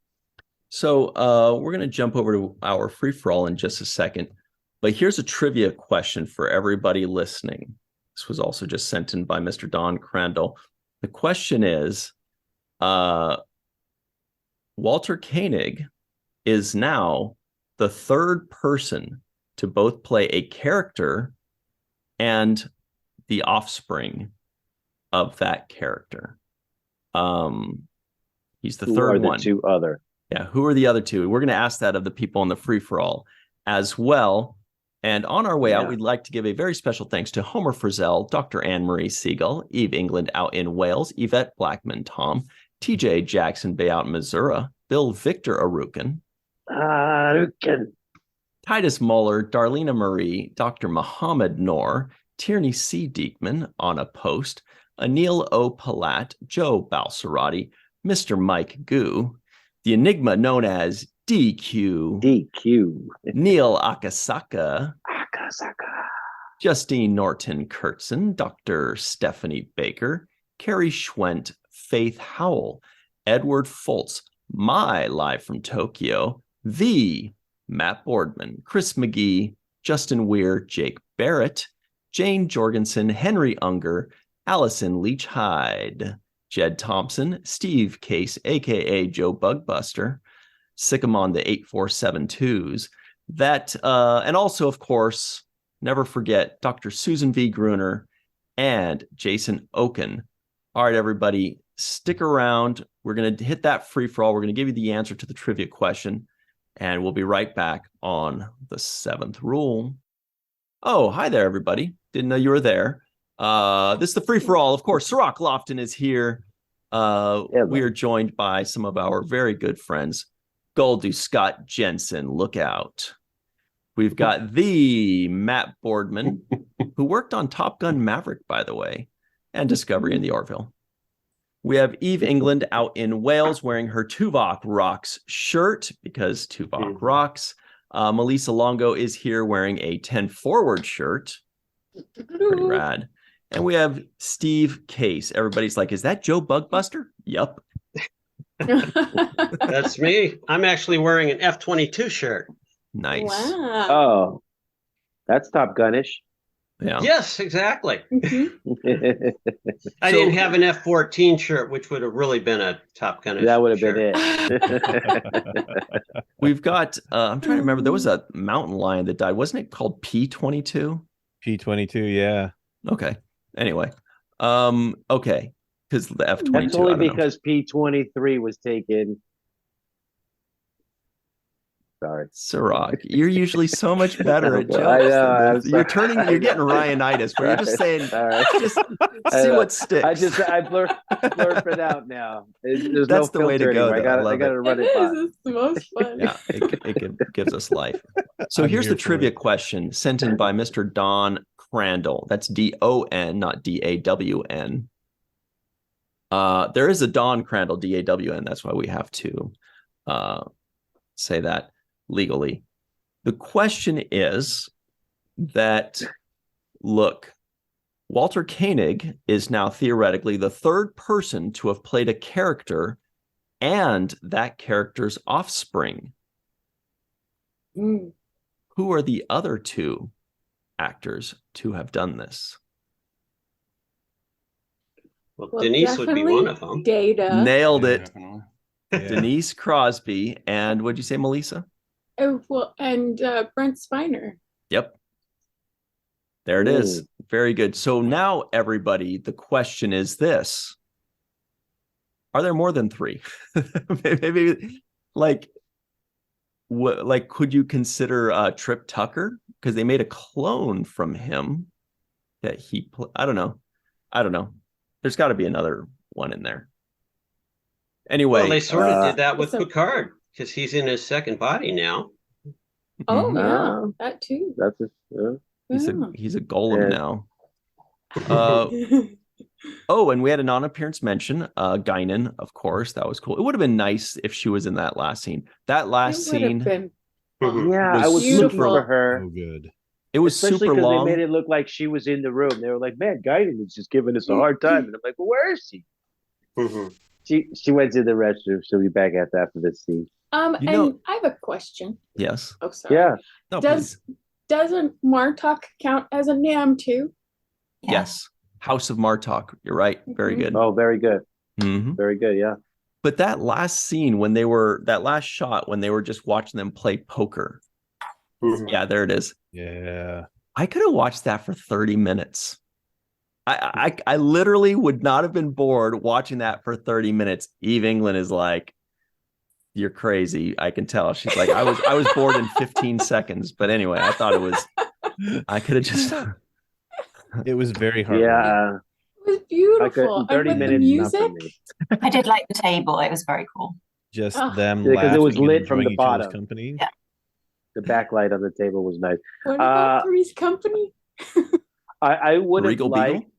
So we're going to jump over to our free-for-all in just a second, but here's a trivia question for everybody listening. This was also just sent in by Mr. Don Crandall. The question is, Walter Koenig is now the third person to both play a character and the offspring of that character. He's the third one. Two other? Yeah, who are the other two? We're going to ask that of the people in the free-for-all as well. And on our way out, we'd like to give a very special thanks to Homer Frizzell, Dr. Anne-Marie Segal, Eve England out in Wales, Yvette Blackmon-Tom, TJ Jackson-Bey out in Missouri, Bill Victor Arucan, Titus Mohler, Darlena Marie, Dr. Mohamed Noor, Tierney C. Dieckmann on a post, Anil O. Polat, Joe Balsarotti, Mr. Mike Gu, the enigma known as Dequeue, Neil Akasaka, Justine Norton-Kertson, Dr. Stephanie Baker, Carrie Schwent, Faith Howell, Edward Foltz, my live from Tokyo, the Matt Boardman, Chris McGee, Justin Weir, Jake Barrett, Jane Jorgensen, Henry Unger, Allison Leach-Heid, Jed Thompson, Steve Case, aka Joe Bugbuster, Sycamon the 8472s, that and also, of course, never forget Dr. Susan V. Gruner and Jason Okun. All right, everybody, stick around. We're going to hit that free-for-all. We're going to give you the answer to the trivia question, and we'll be right back on the 7th rule. Oh, hi there, everybody. Didn't know you were there. This is the free-for-all. Of course, Cirroc Lofton is here. We are joined by some of our very good friends. Goldu Scott Jensen, look out. We've got the Matt Boardman, who worked on Top Gun Maverick, by the way, and Discovery in the Orville. We have Eve England out in Wales wearing her Tuvok Rocks shirt, because Tuvok rocks. Melissa Longo is here wearing a 10 Forward shirt. Pretty rad. And we have Steve Case. Everybody's like, is that Joe Bugbuster? Yup. That's me. I'm actually wearing an F-22 shirt. Nice. Wow. Oh, that's Top Gun-ish. Yeah. Yes, exactly. Mm-hmm. I didn't have an F-14 shirt, which would have really been a Top Gun. That would have been it. We've got, I'm trying to remember, there was a mountain lion that died. Wasn't it called P-22? P-22, yeah. Okay. Anyway. Okay. Because the F-22. That's only because P-23 was taken. Sorry, Cirroc, you're usually so much better at jokes. I know. You're getting Ryanitis, where you're just saying, just see what sticks. I blurred it out now. That's the way to go. I got to run it by. It's the most fun. Yeah, it gives us life. So here's the trivia question sent in by Mr. Don Crandall. That's D-O-N, not D-A-W-N. There is a Don Crandall, D-A-W-N. That's why we have to say that legally. The question is that, look, Walter Koenig is now theoretically the third person to have played a character and that character's offspring. Mm. Who are the other two actors to have done this? Well, Denise would be one of them. Data. Nailed it. Definitely. Yeah. Denise Crosby. And what'd you say, Melissa? Oh, well, and Brent Spiner. Yep. There it is. Very good. So now, everybody, the question is this. Are there more than three? Maybe like could you consider Trip Tucker? Because they made a clone from him that he I don't know. There's got to be another one in there. Anyway, Well, they sort of did that with Picard because he's in his second body now. Oh, Mhm. yeah, that too. That's he's a golem now. Oh, and we had a non-appearance mention, Guinan, of course. That was cool. It would have been nice if she was in that last scene. That last scene, Been yeah, I was Beautiful. looking for her. So good. it was Especially super because long. they made it look like she was in the room. They were like, "Man, Guinan is just giving us a hard time," and I'm like, "Well, where is she?" She went to the restroom. She'll be back after this scene. You and know- I have a question. Yes. Oh, sorry. Yeah, No, please. Doesn't Martok count as a Nam too? Yes. House of Martok. You're right. Very Mhm. good. oh, very good, Mhm. very good. Yeah, But that last scene that last shot when they were just watching them play poker. Yeah, there it is. Yeah. I could have watched that for 30 minutes. I literally would not have been bored watching that for 30 minutes. Eve England is like, you're crazy. I can tell. She's like, I was bored in 15 seconds. But anyway, I thought I could have just. It was very hard. yeah. It was beautiful. Like 30 and with minutes. the Not for music. me. I did like the table. It was very cool. Just Oh. them Yeah, 'cause laughing it was and lit from enjoying the each other's bottom. company. Yeah. The backlight on the table was nice. What about Three's Company? I would have Regal liked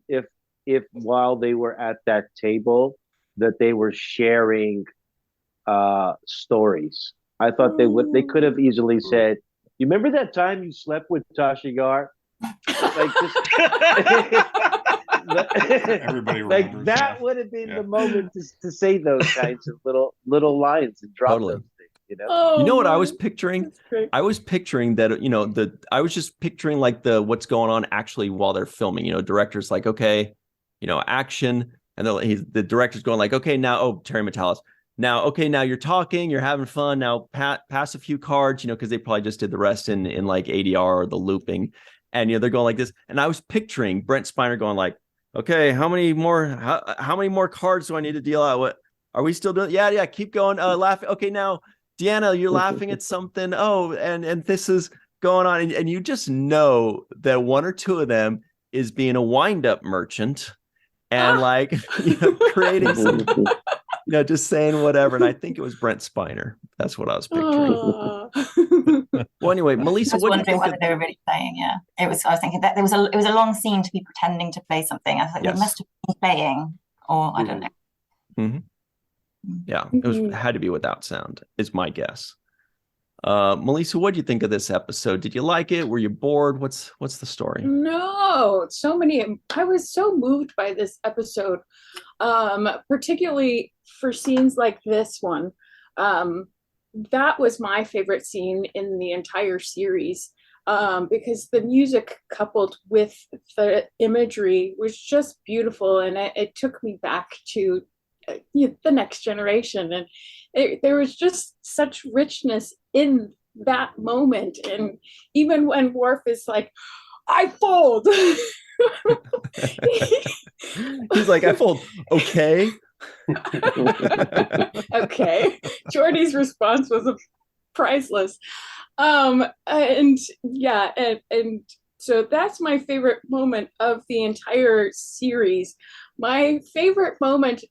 if while they were at that table that they were sharing stories. I thought they could have easily said, "You remember that time you slept with Tasha Yar?" Like Everybody like remembers that would have been Yeah. the moment to say those kinds of little lines and drop Totally. those things. You know? Oh, You know what I man. was picturing? That's great. I was picturing that, I was just picturing like what's going on actually while they're filming. Director's like, okay, action. And the director's going like, okay, now, Terry Metalis. Now, okay, now you're talking, you're having fun. Now pass a few cards, because they probably just did the rest in like ADR or the looping. And, they're going like this. And I was picturing Brent Spiner going like, okay, how many more cards do I need to deal out? What are we still doing? Yeah, keep going. Laughing. Okay, now, Deanna, you're laughing at something. Oh, and this is going on. And you just know that one or two of them is being a wind-up merchant and like creating some, just saying whatever. And I think it was Brent Spiner. That's what I was picturing. Oh. Well, anyway, Melissa, I was what do you wondering think? whether they were really playing. Yeah, I was thinking that it was a long scene to be pretending to play something. I thought Yes. they must have been playing, or I don't know. Mhm. Yeah, it had to be without sound, is my guess. Melissa, what do you think of this episode? Did you like it? Were you bored? What's the story? No, I was so moved by this episode, particularly for scenes like this one. That was my favorite scene in the entire series, because the music coupled with the imagery was just beautiful, and it took me back to the Next Generation, and there was just such richness in that moment. And even when Worf is like, I fold. He's like, I fold. Okay. Okay. Jordy's response was priceless. And so that's my favorite moment of the entire series. My favorite moment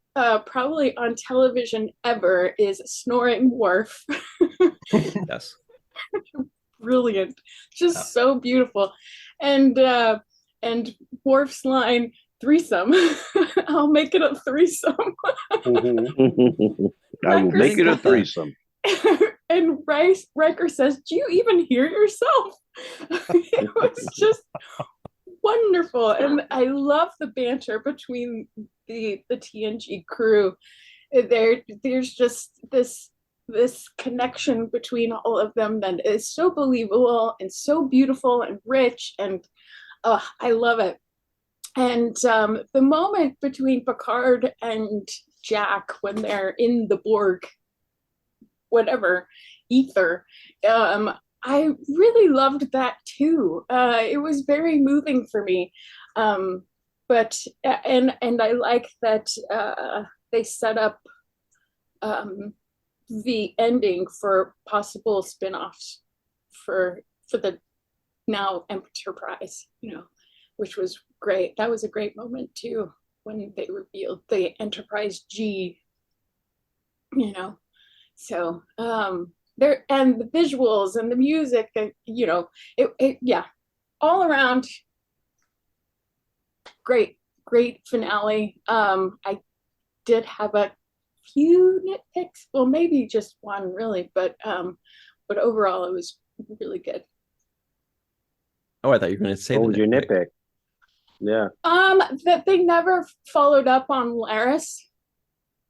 probably on television ever is Snoring Worf. Yes. Brilliant. Just so beautiful. And Worf's line, threesome. I'll make it a threesome. I will make it a threesome. And Riker says, do you even hear yourself? It was just wonderful. And I love the banter between the TNG crew. There's just this connection between all of them that is so believable and so beautiful and rich, and I love it. And the moment between Picard and Jack when they're in the Borg, whatever, ether, I really loved that too. It was very moving for me. But I like that they set up the ending for possible spin-offs for the now Enterprise, which was great. That was a great moment too, when they revealed the Enterprise G, so there, and the visuals and the music, yeah, all around great finale. I did have a few nitpicks, well, maybe just one really, but overall it was really good. Oh, I thought you were going to say what was your nitpick? Yeah. That they never followed up on Laris.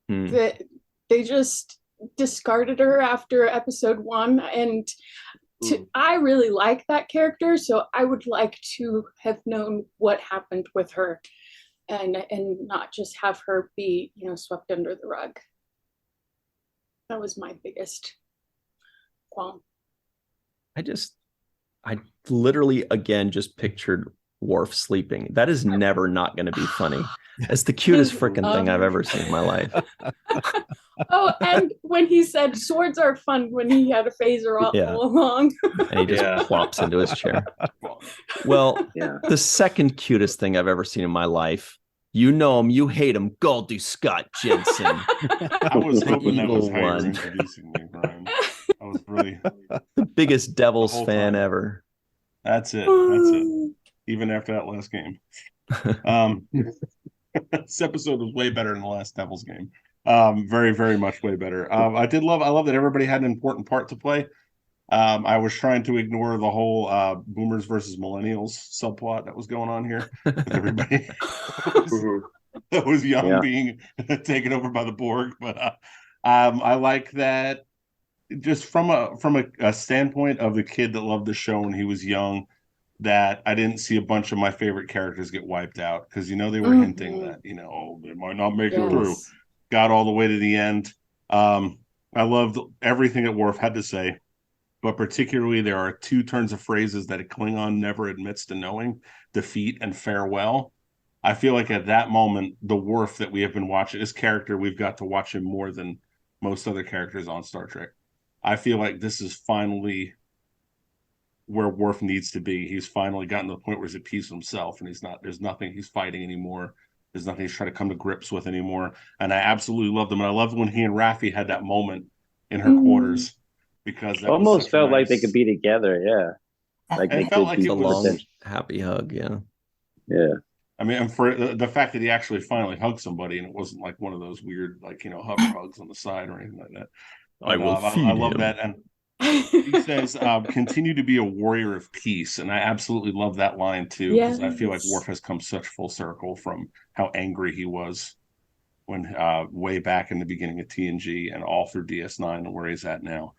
That they just discarded her after episode 1, and I really like that character, so I would like to have known what happened with her, and not just have her be swept under the rug. That was my biggest qualm. I literally again just pictured Worf sleeping. That is never not going to be funny. It's the cutest freaking thing I've ever seen in my life. Oh, and when he said swords are fun, when he had a phaser all along. And he just plops into his chair. Well, the second cutest thing I've ever seen in my life, you know him, you hate him, Goldie Scott Jensen. I was hoping that was how you were introducing me, Brian. I was really the biggest Devils fan ever. That's it. That's it. Even after that last game. This episode was way better than the last Devils game. Very, very much way better. I love that everybody had an important part to play. I was trying to ignore the whole boomers versus millennials subplot that was going on here. Everybody that was young being taken over by the Borg. But I like that just from a standpoint of the kid that loved the show when he was young, that I didn't see a bunch of my favorite characters get wiped out, because they were hinting that they might not make it through. Got all the way to the end. I loved everything that Worf had to say, but particularly there are 2 turns of phrases that a Klingon never admits to knowing: defeat and farewell. I feel like at that moment, the Worf that we have been watching, this character, we've got to watch him more than most other characters on Star Trek. I feel like this is finally where Worf needs to be. He's finally gotten to the point where he's at peace with himself, and there's nothing he's fighting anymore. There's nothing he's trying to come to grips with anymore. And I absolutely loved him. And I loved when he and Raffi had that moment in her quarters, because that almost felt like they could be together. Yeah. Like it felt like it was a happy hug. Yeah. Yeah. I mean, and for the fact that he actually finally hugged somebody, and it wasn't like one of those weird, hover hugs on the side or anything like that. I love that. And he says, continue to be a warrior of peace. And I absolutely love that line too, because I feel like Worf has come such full circle from how angry he was when way back in the beginning of TNG and all through DS9 and where he's at now.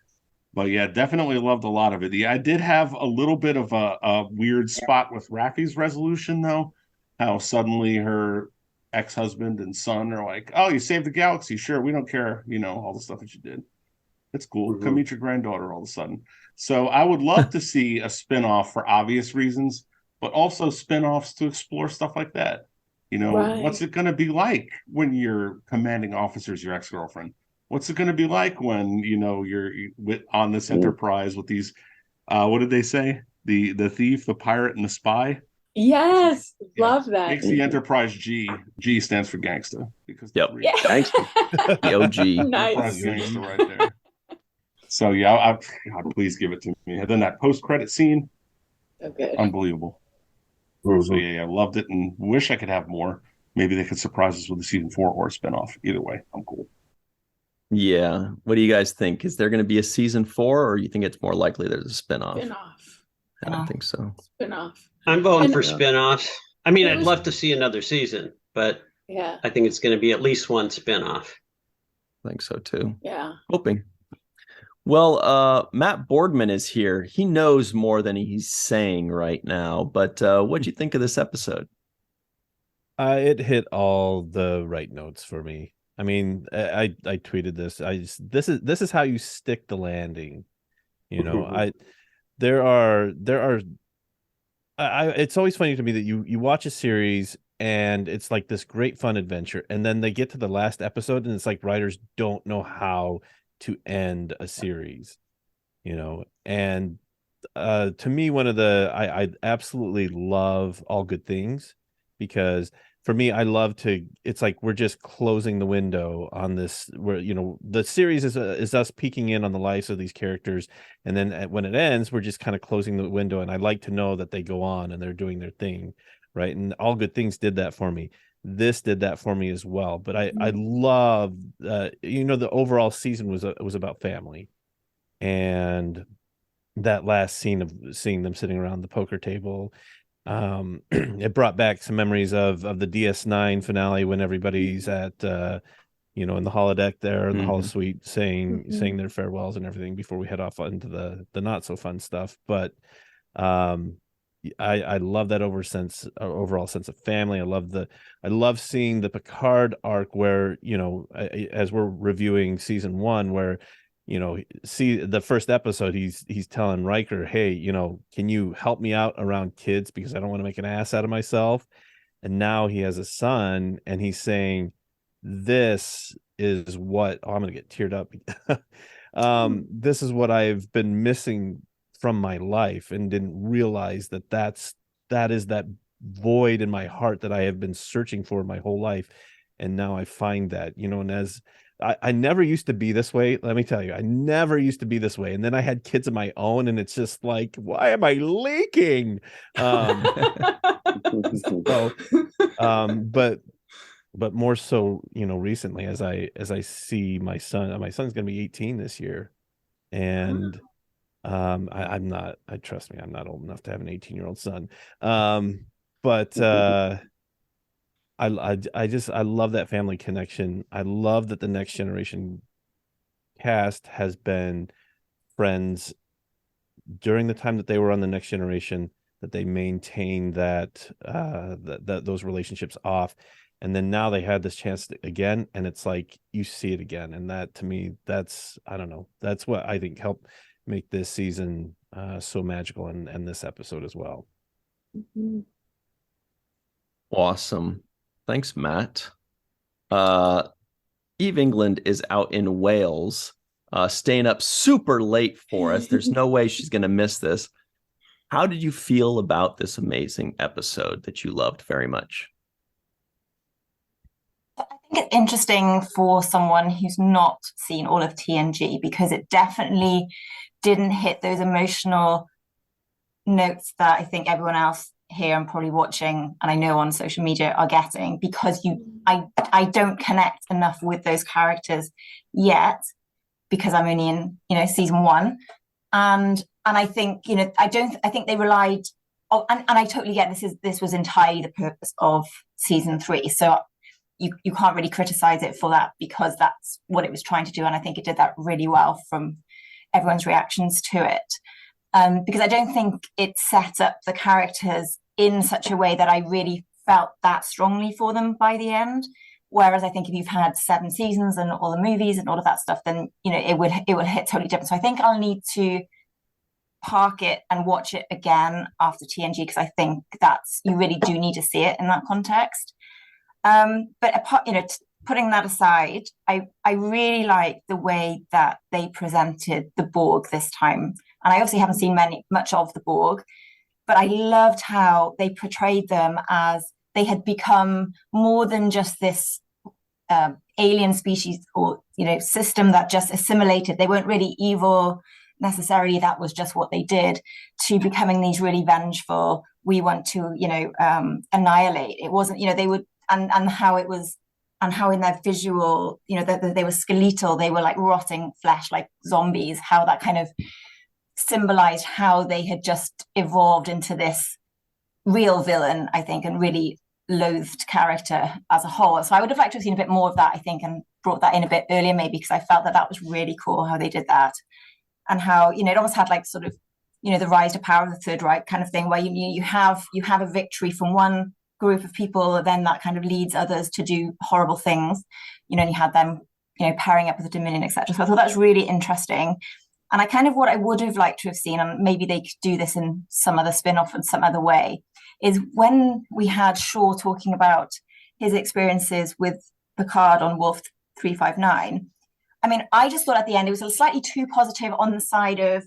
But yeah, definitely loved a lot of it. I did have a little bit of a weird spot with Raffi's resolution, though. How suddenly her ex-husband and son are like, oh, you saved the galaxy. Sure, we don't care, all the stuff that you did. It's cool. Come meet your granddaughter all of a sudden. So I would love to see a spin-off for obvious reasons, but also spin-offs to explore stuff like that. What's it going to be like when your commanding officer's your ex-girlfriend? What's it going to be like when, you're on this Enterprise with these, what did they say? The thief, the pirate, and the spy? Yes, love that. Makes the Enterprise G. G stands for gangsta. Because gangsta. The OG. Nice. Gangsta right there. So God, please give it to me. And then that post-credit scene, unbelievable. So I loved it and wish I could have more. Maybe they could surprise us with a season 4 or a spinoff. Either way, I'm cool. Yeah. What do you guys think? Is there going to be a season 4, or you think it's more likely there's a spinoff? Spinoff. I don't think so. Spinoff. I'm voting And- for spinoffs. I mean, It I'd was- love to see another season, but Yeah. I think it's going to be at least one spinoff. I think so too. Yeah. Hoping. Well, Matt Boardman is here. He knows more than he's saying right now. But what'd you think of this episode? It hit all the right notes for me. I mean, I tweeted this. This is how you stick the landing. You know, it's always funny to me that you watch a series and it's like this great fun adventure, and then they get to the last episode and it's like writers don't know how to end a series, you know. And to me, I absolutely love All Good Things, because for me, it's like we're just closing the window on this, where, you know, the series is us peeking in on the lives of these characters, and then when it ends, we're just kind of closing the window, and I like to know that they go on and they're doing their thing, right? And All Good Things did that for me. This did that for me as well. But I love, you know, the overall season was about family, and that last scene of seeing them sitting around the poker table, it brought back some memories of the DS9 finale, when everybody's at you know, in the holodeck there in the holosuite saying their farewells and everything before we head off into the not so fun stuff. But I love that overall sense of family. I love seeing the Picard arc, where, you know, as we're reviewing season 1, where, you know, see the first episode, he's telling Riker, hey, you know, can you help me out around kids, because I don't want to make an ass out of myself. And now he has a son, and he's saying, this is what, I'm gonna get teared up. This is what I've been missing from my life, and didn't realize that is that void in my heart that I have been searching for my whole life. And now I find that, you know. And as I never used to be this way. Let me tell you, I never used to be this way. And then I had kids of my own, and it's just like, why am I leaking? But more so, you know, recently, as I see my son's going to be 18 this year, and I'm not. Trust me, I'm not old enough to have an 18-year-old son. But I love that family connection. I love that the Next Generation cast has been friends during the time that they were on the Next Generation, that they maintained that those relationships off, and then now they had this chance again, and it's like you see it again. And that, to me, that's what I think helped make this season so magical, and this episode as well. Awesome. Thanks, Matt. Eve England is out in Wales, staying up super late for us. There's no way she's going to miss this. How did you feel about this amazing episode that you loved very much? I think it's interesting for someone who's not seen all of TNG, because it definitely didn't hit those emotional notes that I think everyone else here and probably watching, and I know on social media, are getting, because I don't connect enough with those characters yet, because I'm only in, you know, season 1, and I think, you know, I think they relied on, and I totally get this was entirely the purpose of season 3, so you can't really criticize it for that, because that's what it was trying to do, and I think it did that really well from everyone's reactions to it. Because I don't think it set up the characters in such a way that I really felt that strongly for them by the end. Whereas I think if you've had 7 seasons and all the movies and all of that stuff, then, you know, it would hit totally different. So I think I'll need to park it and watch it again after TNG, because I think you really do need to see it in that context. But apart, you know, putting that aside, I really like the way that they presented the Borg this time. And I obviously haven't seen much of the Borg, but I loved how they portrayed them as they had become more than just this alien species, or, you know, system that just assimilated. They weren't really evil necessarily. That was just what they did, to becoming these really vengeful, we want to, you know, annihilate. It wasn't, you know, they would, and how it was, and how in their visual, you know, they were skeletal, they were like rotting flesh, like zombies, how that kind of symbolized how they had just evolved into this real villain, I think, and really loathed character as a whole. So I would have liked to have seen a bit more of that, I think, and brought that in a bit earlier, maybe, because I felt that was really cool how they did that, and how, you know, it almost had like sort of, you know, the rise to power of the Third Reich kind of thing, where you have a victory from one group of people, then that kind of leads others to do horrible things, you know, and you had them, you know, pairing up with the Dominion, etc. So I thought that was really interesting. And I kind of, what I would have liked to have seen, and maybe they could do this in some other spin-off in some other way, is when we had Shaw talking about his experiences with Picard on Wolf 359. I mean, I just thought at the end it was a slightly too positive on the side of,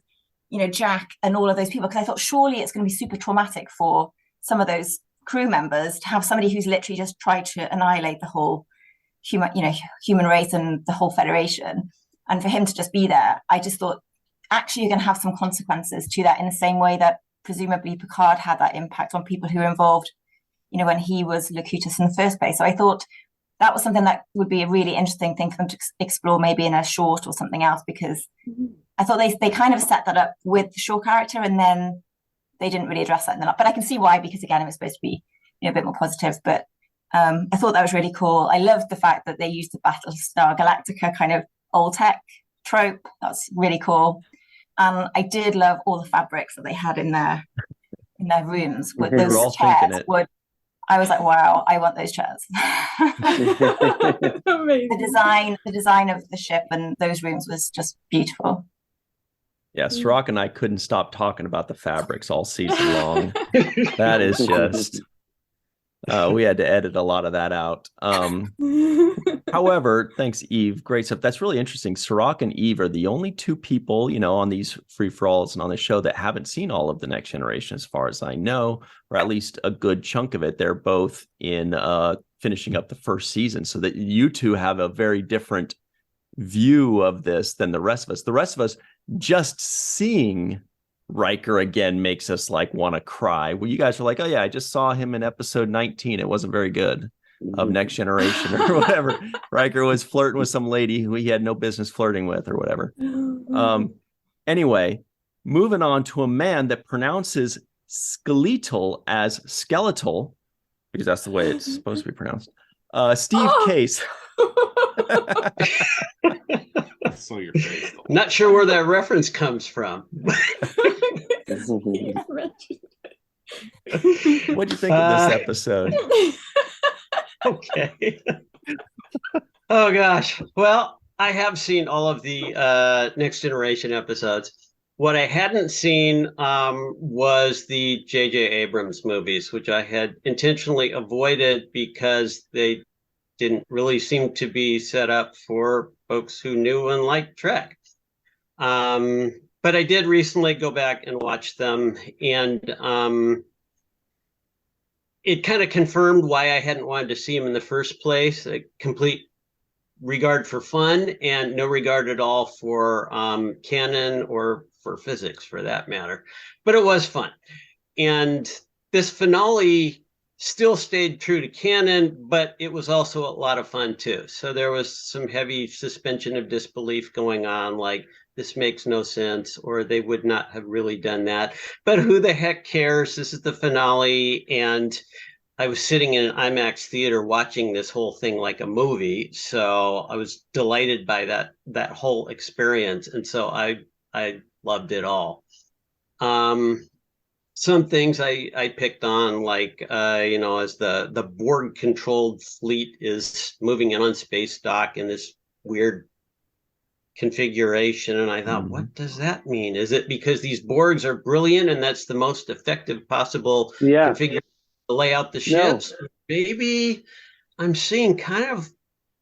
you know, Jack and all of those people, because I thought surely it's going to be super traumatic for some of those crew members to have somebody who's literally just tried to annihilate the whole human race and the whole Federation, and for him to just be there. I just thought, actually, you're going to have some consequences to that, in the same way that presumably Picard had that impact on people who were involved, you know, when he was Locutus in the first place. So I thought that was something that would be a really interesting thing for them to explore, maybe in a short or something else, because I thought they kind of set that up with the Shaw character, and then they didn't really address that in the lot. But I can see why, because again, it was supposed to be, you know, a bit more positive. But I thought that was really cool. I loved the fact that they used the Battlestar Galactica kind of old tech trope. That's really cool. I did love all the fabrics that they had in their rooms with those chairs. I was like, wow, I want those chairs. The design of the ship and those rooms was just beautiful. Yeah, Cirroc and I couldn't stop talking about the fabrics all season long. That is just, we had to edit a lot of that out. However, thanks, Eve. Great stuff. That's really interesting. Cirroc and Eve are the only two people, you know, on these free-for-alls and on the show that haven't seen all of The Next Generation, as far as I know, or at least a good chunk of it. They're both in finishing up the first season, so that you two have a very different view of this than the rest of us. The rest of us, just seeing Riker again makes us like want to cry. Well, you guys are like, oh yeah, I just saw him in episode 19. It wasn't very good, of Next Generation or whatever. Riker was flirting with some lady who he had no business flirting with or whatever. Anyway, moving on to a man that pronounces skeletal as skeletal, because that's the way it's supposed to be pronounced. Steve Case. So your face. Not sure where that reference comes from. What do you think of this episode? Okay. Oh gosh. Well, I have seen all of the Next Generation episodes. What I hadn't seen was the J.J. Abrams movies, which I had intentionally avoided because they didn't really seem to be set up for folks who knew and liked Trek. But I did recently go back and watch them, and it kind of confirmed why I hadn't wanted to see him in the first place. A complete regard for fun and no regard at all for canon or for physics, for that matter. But it was fun. And this finale still stayed true to canon, but it was also a lot of fun too. So there was some heavy suspension of disbelief going on, like, this makes no sense, or they would not have really done that. But who the heck cares? This is the finale. And I was sitting in an IMAX theater watching this whole thing like a movie. So I was delighted by that whole experience. And so I loved it all. Some things I picked on, like, as the Borg-controlled fleet is moving in on space dock in this weird configuration, and I thought, what does that mean? Is it because these Borgs are brilliant and that's the most effective possible configuration to lay out the ships? No. Maybe I'm seeing kind of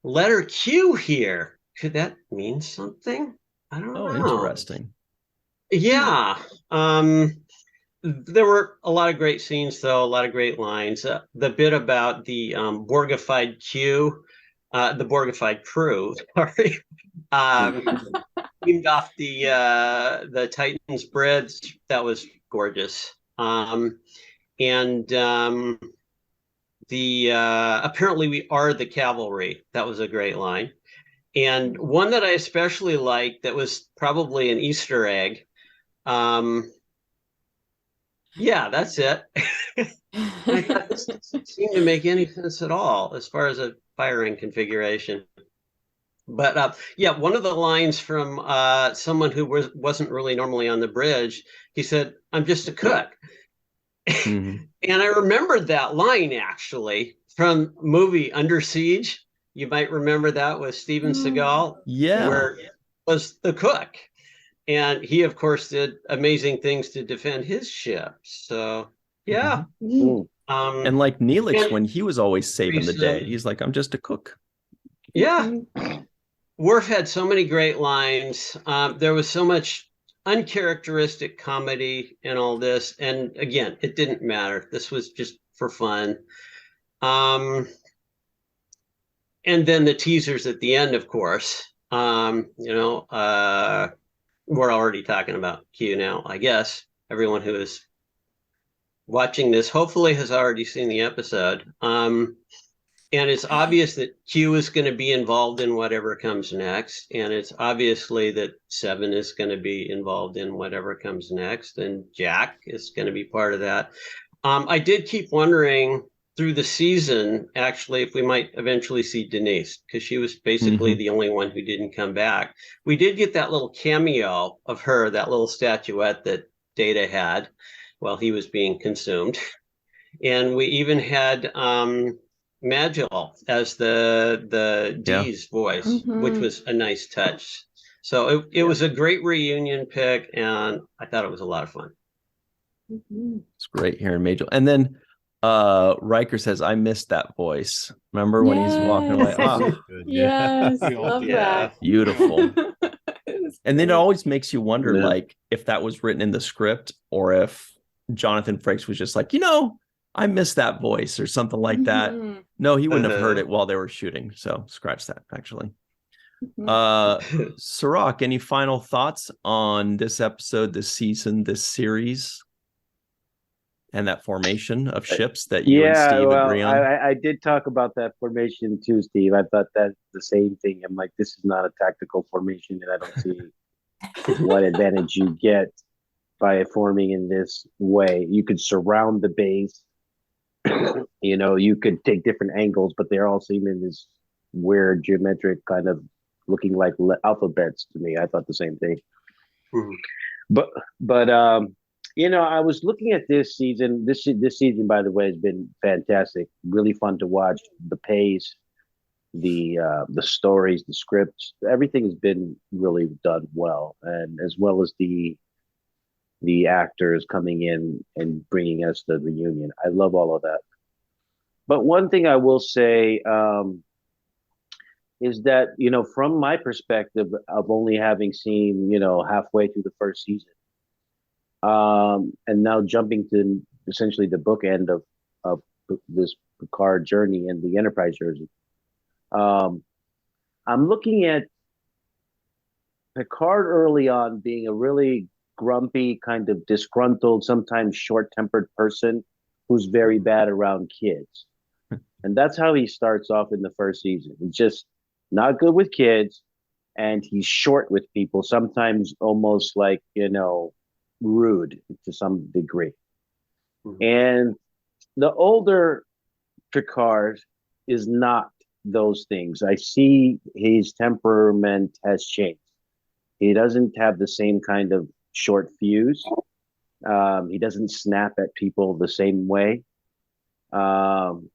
letter Q here. Could that mean something? I don't know. Interesting. Yeah. There were a lot of great scenes, though, a lot of great lines. The bit about the Borgified Q, the Borgified crew, sorry, beamed off the Titan's bridge. That was gorgeous. Apparently we are the cavalry. That was a great line. And one that I especially liked, that was probably an Easter egg. Yeah, that's it. I thought this doesn't seem to make any sense at all as far as a firing configuration. But yeah, one of the lines from someone who wasn't really normally on the bridge, he said, "I'm just a cook." Mhm. And I remembered that line actually from movie Under Siege. You might remember that with Steven Seagal, Yeah. where it was the cook. And he, of course, did amazing things to defend his ship. So, yeah. And like Neelix, and- when he was always saving the day, he's like, I'm just a cook. Yeah. Worf had so many great lines. There was so much uncharacteristic comedy in all this. And again, it didn't matter. This was just for fun. And then the teasers at the end, of course. We're already talking about Q now, I guess. Everyone who is watching this hopefully has already seen the episode. And it's obvious that Q is going to be involved in whatever comes next. And it's obviously that Seven is going to be involved in whatever comes next. And Jack is going to be part of that. I did keep wondering through the season, actually, if we might eventually see Denise, because she was basically the only one who didn't come back. We did get that little cameo of her, that little statuette that Data had while he was being consumed. And we even had Magil as the D's voice, which was a nice touch. So it was a great reunion pick, and I thought it was a lot of fun. It's great hearing Major. And then Riker says, I missed that voice. Remember when he's walking away? Oh, Yes, love that. beautiful. And then it always makes you wonder, like, if that was written in the script or if Jonathan Frakes was just like, I miss that voice or something like that. No, he wouldn't have heard it while they were shooting. So scratch that, actually. Cirroc, any final thoughts on this episode, this season, this series, and that formation of ships that you and Steve agree on? I did talk about that formation too, Steve. I thought that's the same thing. I'm like, this is not a tactical formation, and I don't see what advantage you get by forming in this way. You could surround the base. You could take different angles, but they're all seen in this weird geometric kind of looking like alphabets to me. I thought the same thing. But I was looking at this season. This season, by the way, has been fantastic. Really fun to watch. The pace, the stories, the scripts, everything has been really done well, and as well as the actors coming in and bringing us the reunion. I love all of that. But one thing I will say is that, from my perspective of only having seen, halfway through the first season, and now jumping to essentially the bookend of this Picard journey and the Enterprise journey, I'm looking at Picard early on being a really grumpy, kind of disgruntled, sometimes short-tempered person who's very bad around kids. And that's how he starts off in the first season. He's just not good with kids, and he's short with people, sometimes almost like, rude to some degree. And the older Picard is not those things. I see his temperament has changed. He doesn't have the same kind of short fuse. He doesn't snap at people the same way. And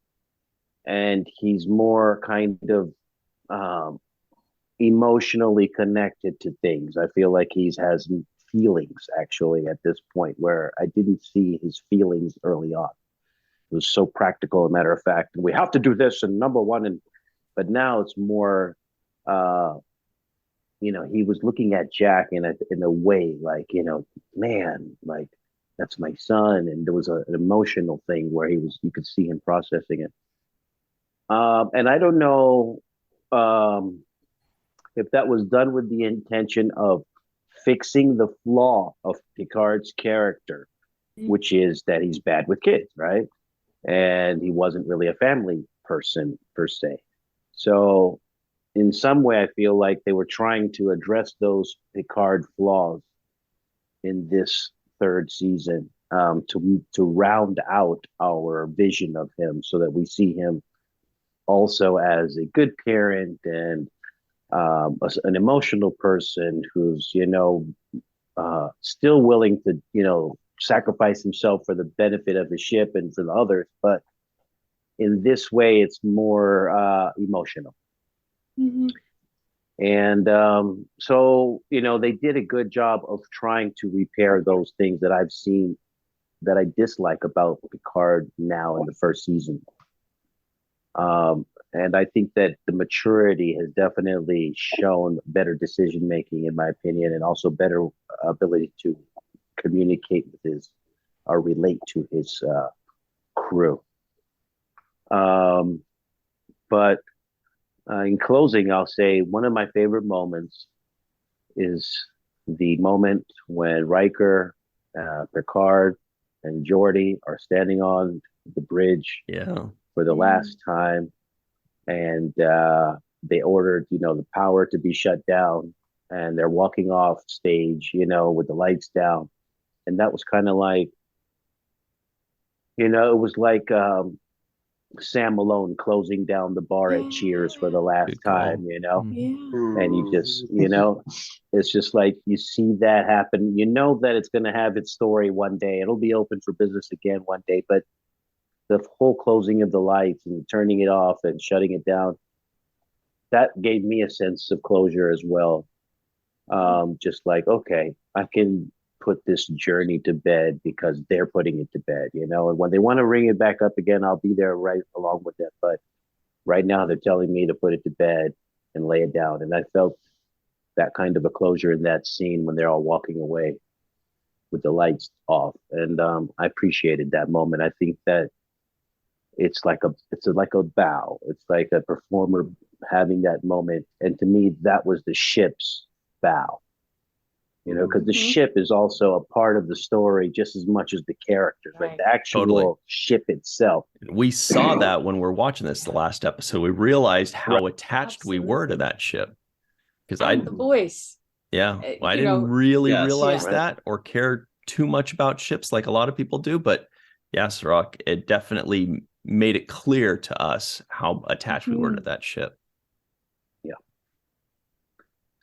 he's more kind of emotionally connected to things. I feel like he has feelings actually at this point, where I didn't see his feelings early on. It was so practical, a matter of fact. We have to do this, and number one, but now it's more he was looking at Jack in a way like, man, like, that's my son. And there was an emotional thing where you could see him processing it. And I don't know if that was done with the intention of fixing the flaw of Picard's character, which is that he's bad with kids, right? And he wasn't really a family person per se. So in some way, I feel like they were trying to address those Picard flaws in this third season. to round out our vision of him, so that we see him also as a good parent and an emotional person who's still willing to sacrifice himself for the benefit of the ship and for the others, but in this way it's more emotional. Mm-hmm. And so they did a good job of trying to repair those things that I've seen that I dislike about Picard now in the first season. And I think that the maturity has definitely shown better decision making, in my opinion, and also better ability to communicate with his or relate to his crew. But in closing, I'll say one of my favorite moments is the moment when Riker, Picard, and Geordi are standing on the bridge for the last time, and they ordered the power to be shut down, and they're walking off stage with the lights down, and that was kind of like it was like Sam Malone closing down the bar at Cheers for the last time, and you just it's just like you see that happen, that it's going to have its story one day, it'll be open for business again one day, but the whole closing of the lights and turning it off and shutting it down, that gave me a sense of closure as well. Just like, okay, I can put this journey to bed because they're putting it to bed, and when they want to ring it back up again, I'll be there right along with them. But right now they're telling me to put it to bed and lay it down. And I felt that kind of a closure in that scene when they're all walking away with the lights off. And I appreciated that moment. I think that it's like a bow. It's like a performer having that moment. And to me, that was the ship's bow. Because the ship is also a part of the story just as much as the characters, right? The actual ship itself. We saw that when we're watching this, the last episode. We realized how attached we were to that ship. Because the voice. Yeah. Well, I didn't really realize that or care too much about ships like a lot of people do. But yeah, Cirroc, it definitely made it clear to us how attached we were to that ship.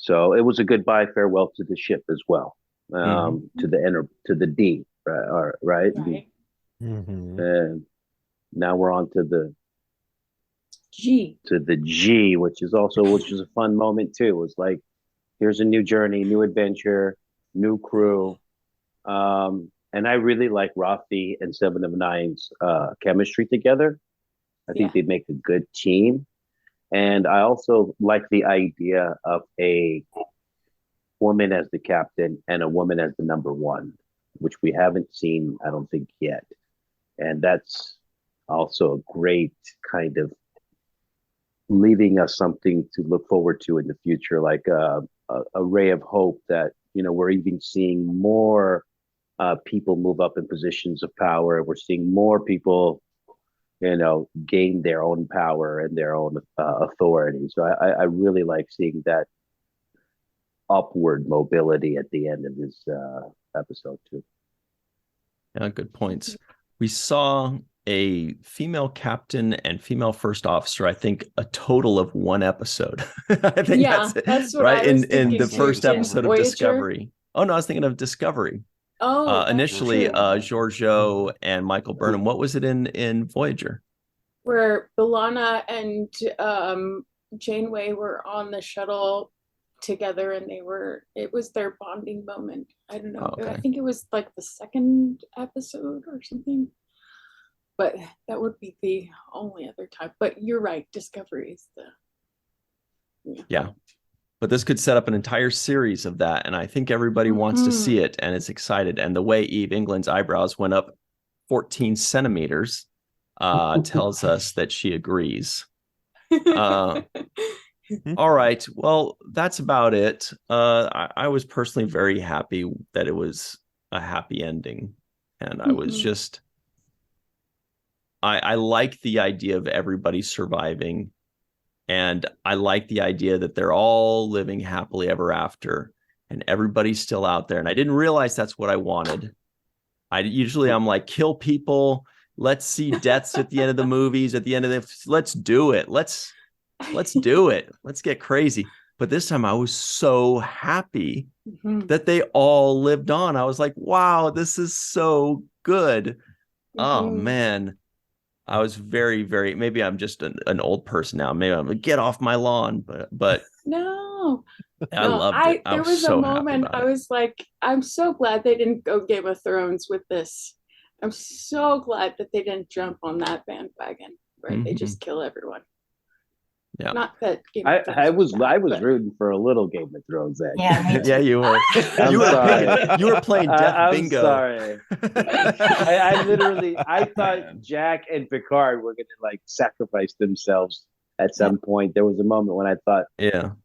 So it was a goodbye, farewell to the ship as well, to the D, right? And now we're on to the G. which is a fun moment too. It was like, here's a new journey, new adventure, new crew, and I really like Rafi and Seven of Nine's chemistry together. I think they make a good team. And I also like the idea of a woman as the captain and a woman as the number one, which we haven't seen, I don't think, yet. And that's also a great kind of leaving us something to look forward to in the future, like a ray of hope that, we're even seeing more people move up in positions of power. We're seeing more people gain their own power and their own authority. So I really like seeing that upward mobility at the end of this episode too. Yeah, good points. We saw a female captain and female first officer, I think a total of one episode. I think that's what right in the first episode of Discovery. Oh no, I was thinking of Discovery. Initially, Giorgio and Michael Burnham. What was it in Voyager? Where B'Elanna and Janeway were on the shuttle together, and it was their bonding moment. I don't know. I think it was like the second episode or something. But that would be the only other time. But you're right, Discovery is the yeah. But this could set up an entire series of that. And I think everybody wants to see it and is excited. And the way Eve England's eyebrows went up 14 centimeters tells us that she agrees. All right. Well, that's about it. I was personally very happy that it was a happy ending. And I was just, I like the idea of everybody surviving. And I like the idea that they're all living happily ever after and everybody's still out there. And I didn't realize that's what I wanted. I'm like, kill people. Let's see deaths at the end of the movies. At the end of let's do it. Let's do it. Let's get crazy. But this time I was so happy that they all lived on. I was like, wow, this is so good. Oh man. I was very, very, maybe I'm just an old person now. Maybe I'm like, get off my lawn, but no. I loved it. There was a moment I was like, I'm so glad they didn't go Game of Thrones with this. I'm so glad that they didn't jump on that bandwagon where they just kill everyone. Yeah. Not that I was rooting for a little Game of Thrones then. Yeah, you were. You were playing Death Bingo. I'm sorry. I thought Jack and Picard were gonna like sacrifice themselves at some point. There was a moment when I thought,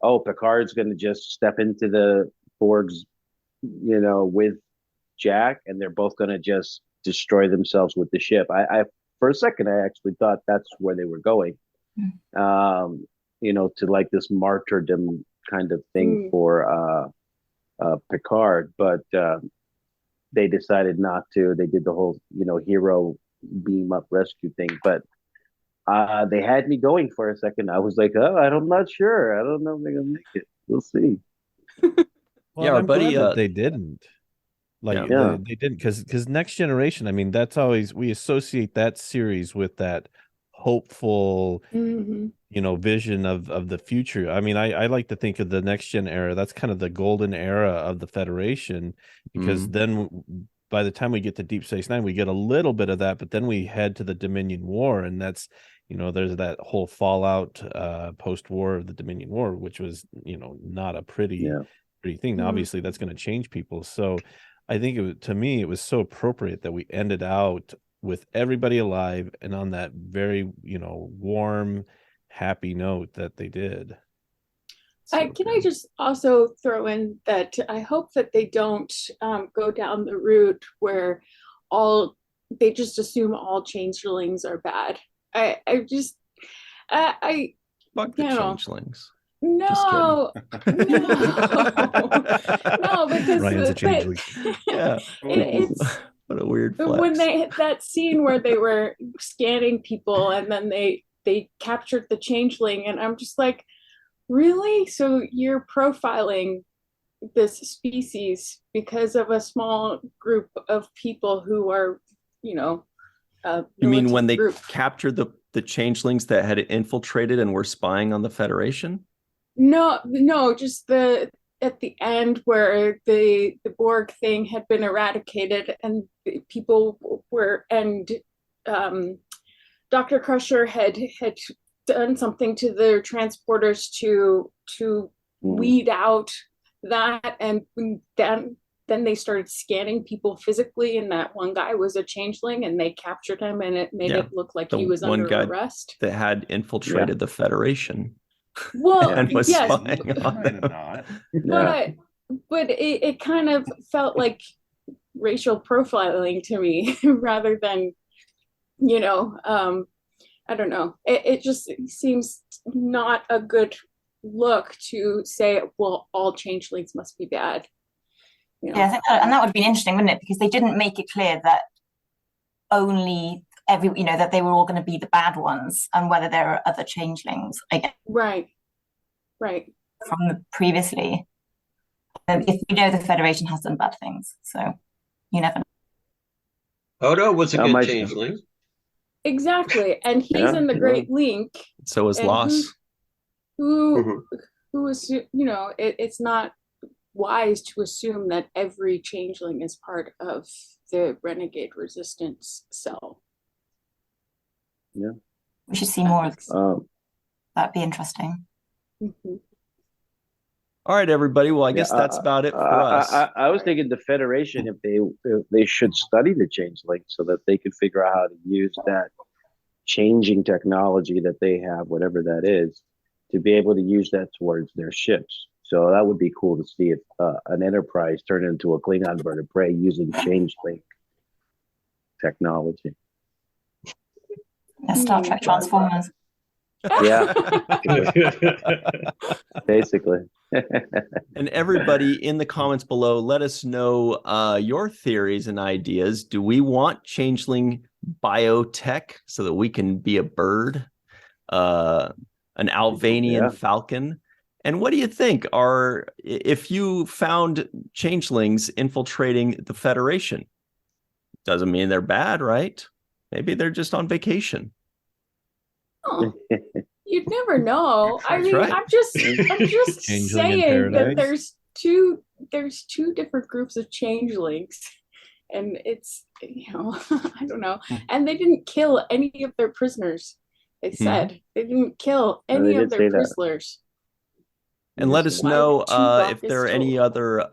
oh, Picard's gonna just step into the Borgs, with Jack, and they're both gonna just destroy themselves with the ship. I for a second I actually thought that's where they were going. To like this martyrdom kind of thing for Picard, but they decided not to. They did the whole, hero beam up rescue thing, but they had me going for a second. I was like, oh, I'm not sure. I don't know if they're gonna make it. We'll see. Our buddy, they didn't. They didn't because Next Generation. I mean, that's always we associate that series with that hopeful vision of the future. I mean, I like to think of the Next Gen era. That's kind of the golden era of the Federation, because then by the time we get to Deep Space Nine, we get a little bit of that, but then we head to the Dominion War, and that's there's that whole fallout post-war of the Dominion War, which was not a pretty thing. Now, obviously that's going to change people. So I think to me it was so appropriate that we ended out with everybody alive and on that very, warm, happy note that they did. I just also throw in that I hope that they don't go down the route where they just assume all changelings are bad. I fuck the changelings. No, because Ryan's a changeling. It's what a weird flex. When that scene where they were scanning people and then they captured the changeling, and I'm just like, really? So you're profiling this species because of a small group of people who are, you mean when they captured the changelings that had infiltrated and were spying on the Federation? No, just at the end where the Borg thing had been eradicated and people were, and Dr. Crusher had done something to their transporters to weed out that, and then they started scanning people physically, and that one guy was a changeling, and they captured him, and it made it look like he was under arrest. That had infiltrated the Federation. Well, and was yes, spying on them. But it kind of felt like racial profiling to me rather than, I don't know. It just seems not a good look to say, well, all changelings must be bad. Yeah, I think and that would have been interesting, wouldn't it? Because they didn't make it clear that only that they were all going to be the bad ones, and whether there are other changelings. I guess. Right. From previously, if the Federation has done bad things, so you never know. Odo was a good changeling. Exactly, and he's in the Great Link. So is Loss. Who is, it's not wise to assume that every changeling is part of the Renegade Resistance cell. Yeah. We should see more of that'd be interesting. All right, everybody. Well, I guess that's about it for us. I was thinking the Federation, if they should study the changeling so that they could figure out how to use that changing technology that they have, whatever that is, to be able to use that towards their ships. So that would be cool to see if an Enterprise turned into a Klingon bird of prey using changeling technology. Star Trek Transformers. Yeah. Basically. And everybody in the comments below, let us know your theories and ideas. Do we want changeling biotech so that we can be a bird, an Alvanian falcon? And what do you think if you found changelings infiltrating the Federation? Doesn't mean they're bad, right? Maybe they're just on vacation. Oh, you'd never know. I mean, right. I'm just saying that there's two different groups of changelings, and it's, I don't know. And they didn't kill any of their prisoners. They said they didn't kill any of their prisoners. And let us know if there are any other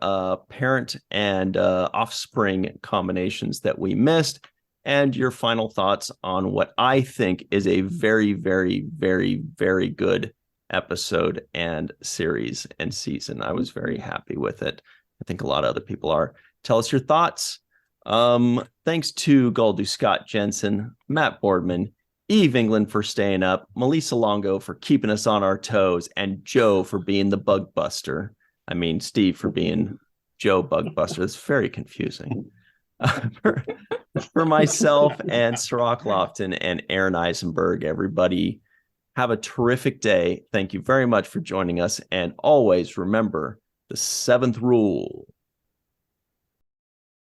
parent and offspring combinations that we missed, and your final thoughts on what I think is a very, very, very, very good episode and series and season. I was very happy with it. I think a lot of other people are. Tell us your thoughts. Thanks to Goldu Scott Jensen, Matt Boardman, Eve England for staying up, Melissa Longo for keeping us on our toes, and Joe for being the bug buster. I mean, Steve for being Joe Bug Buster. It's very confusing. For myself and Cirroc Lofton and Aaron Eisenberg, everybody, have a terrific day. Thank you very much for joining us. And always remember the 7th rule.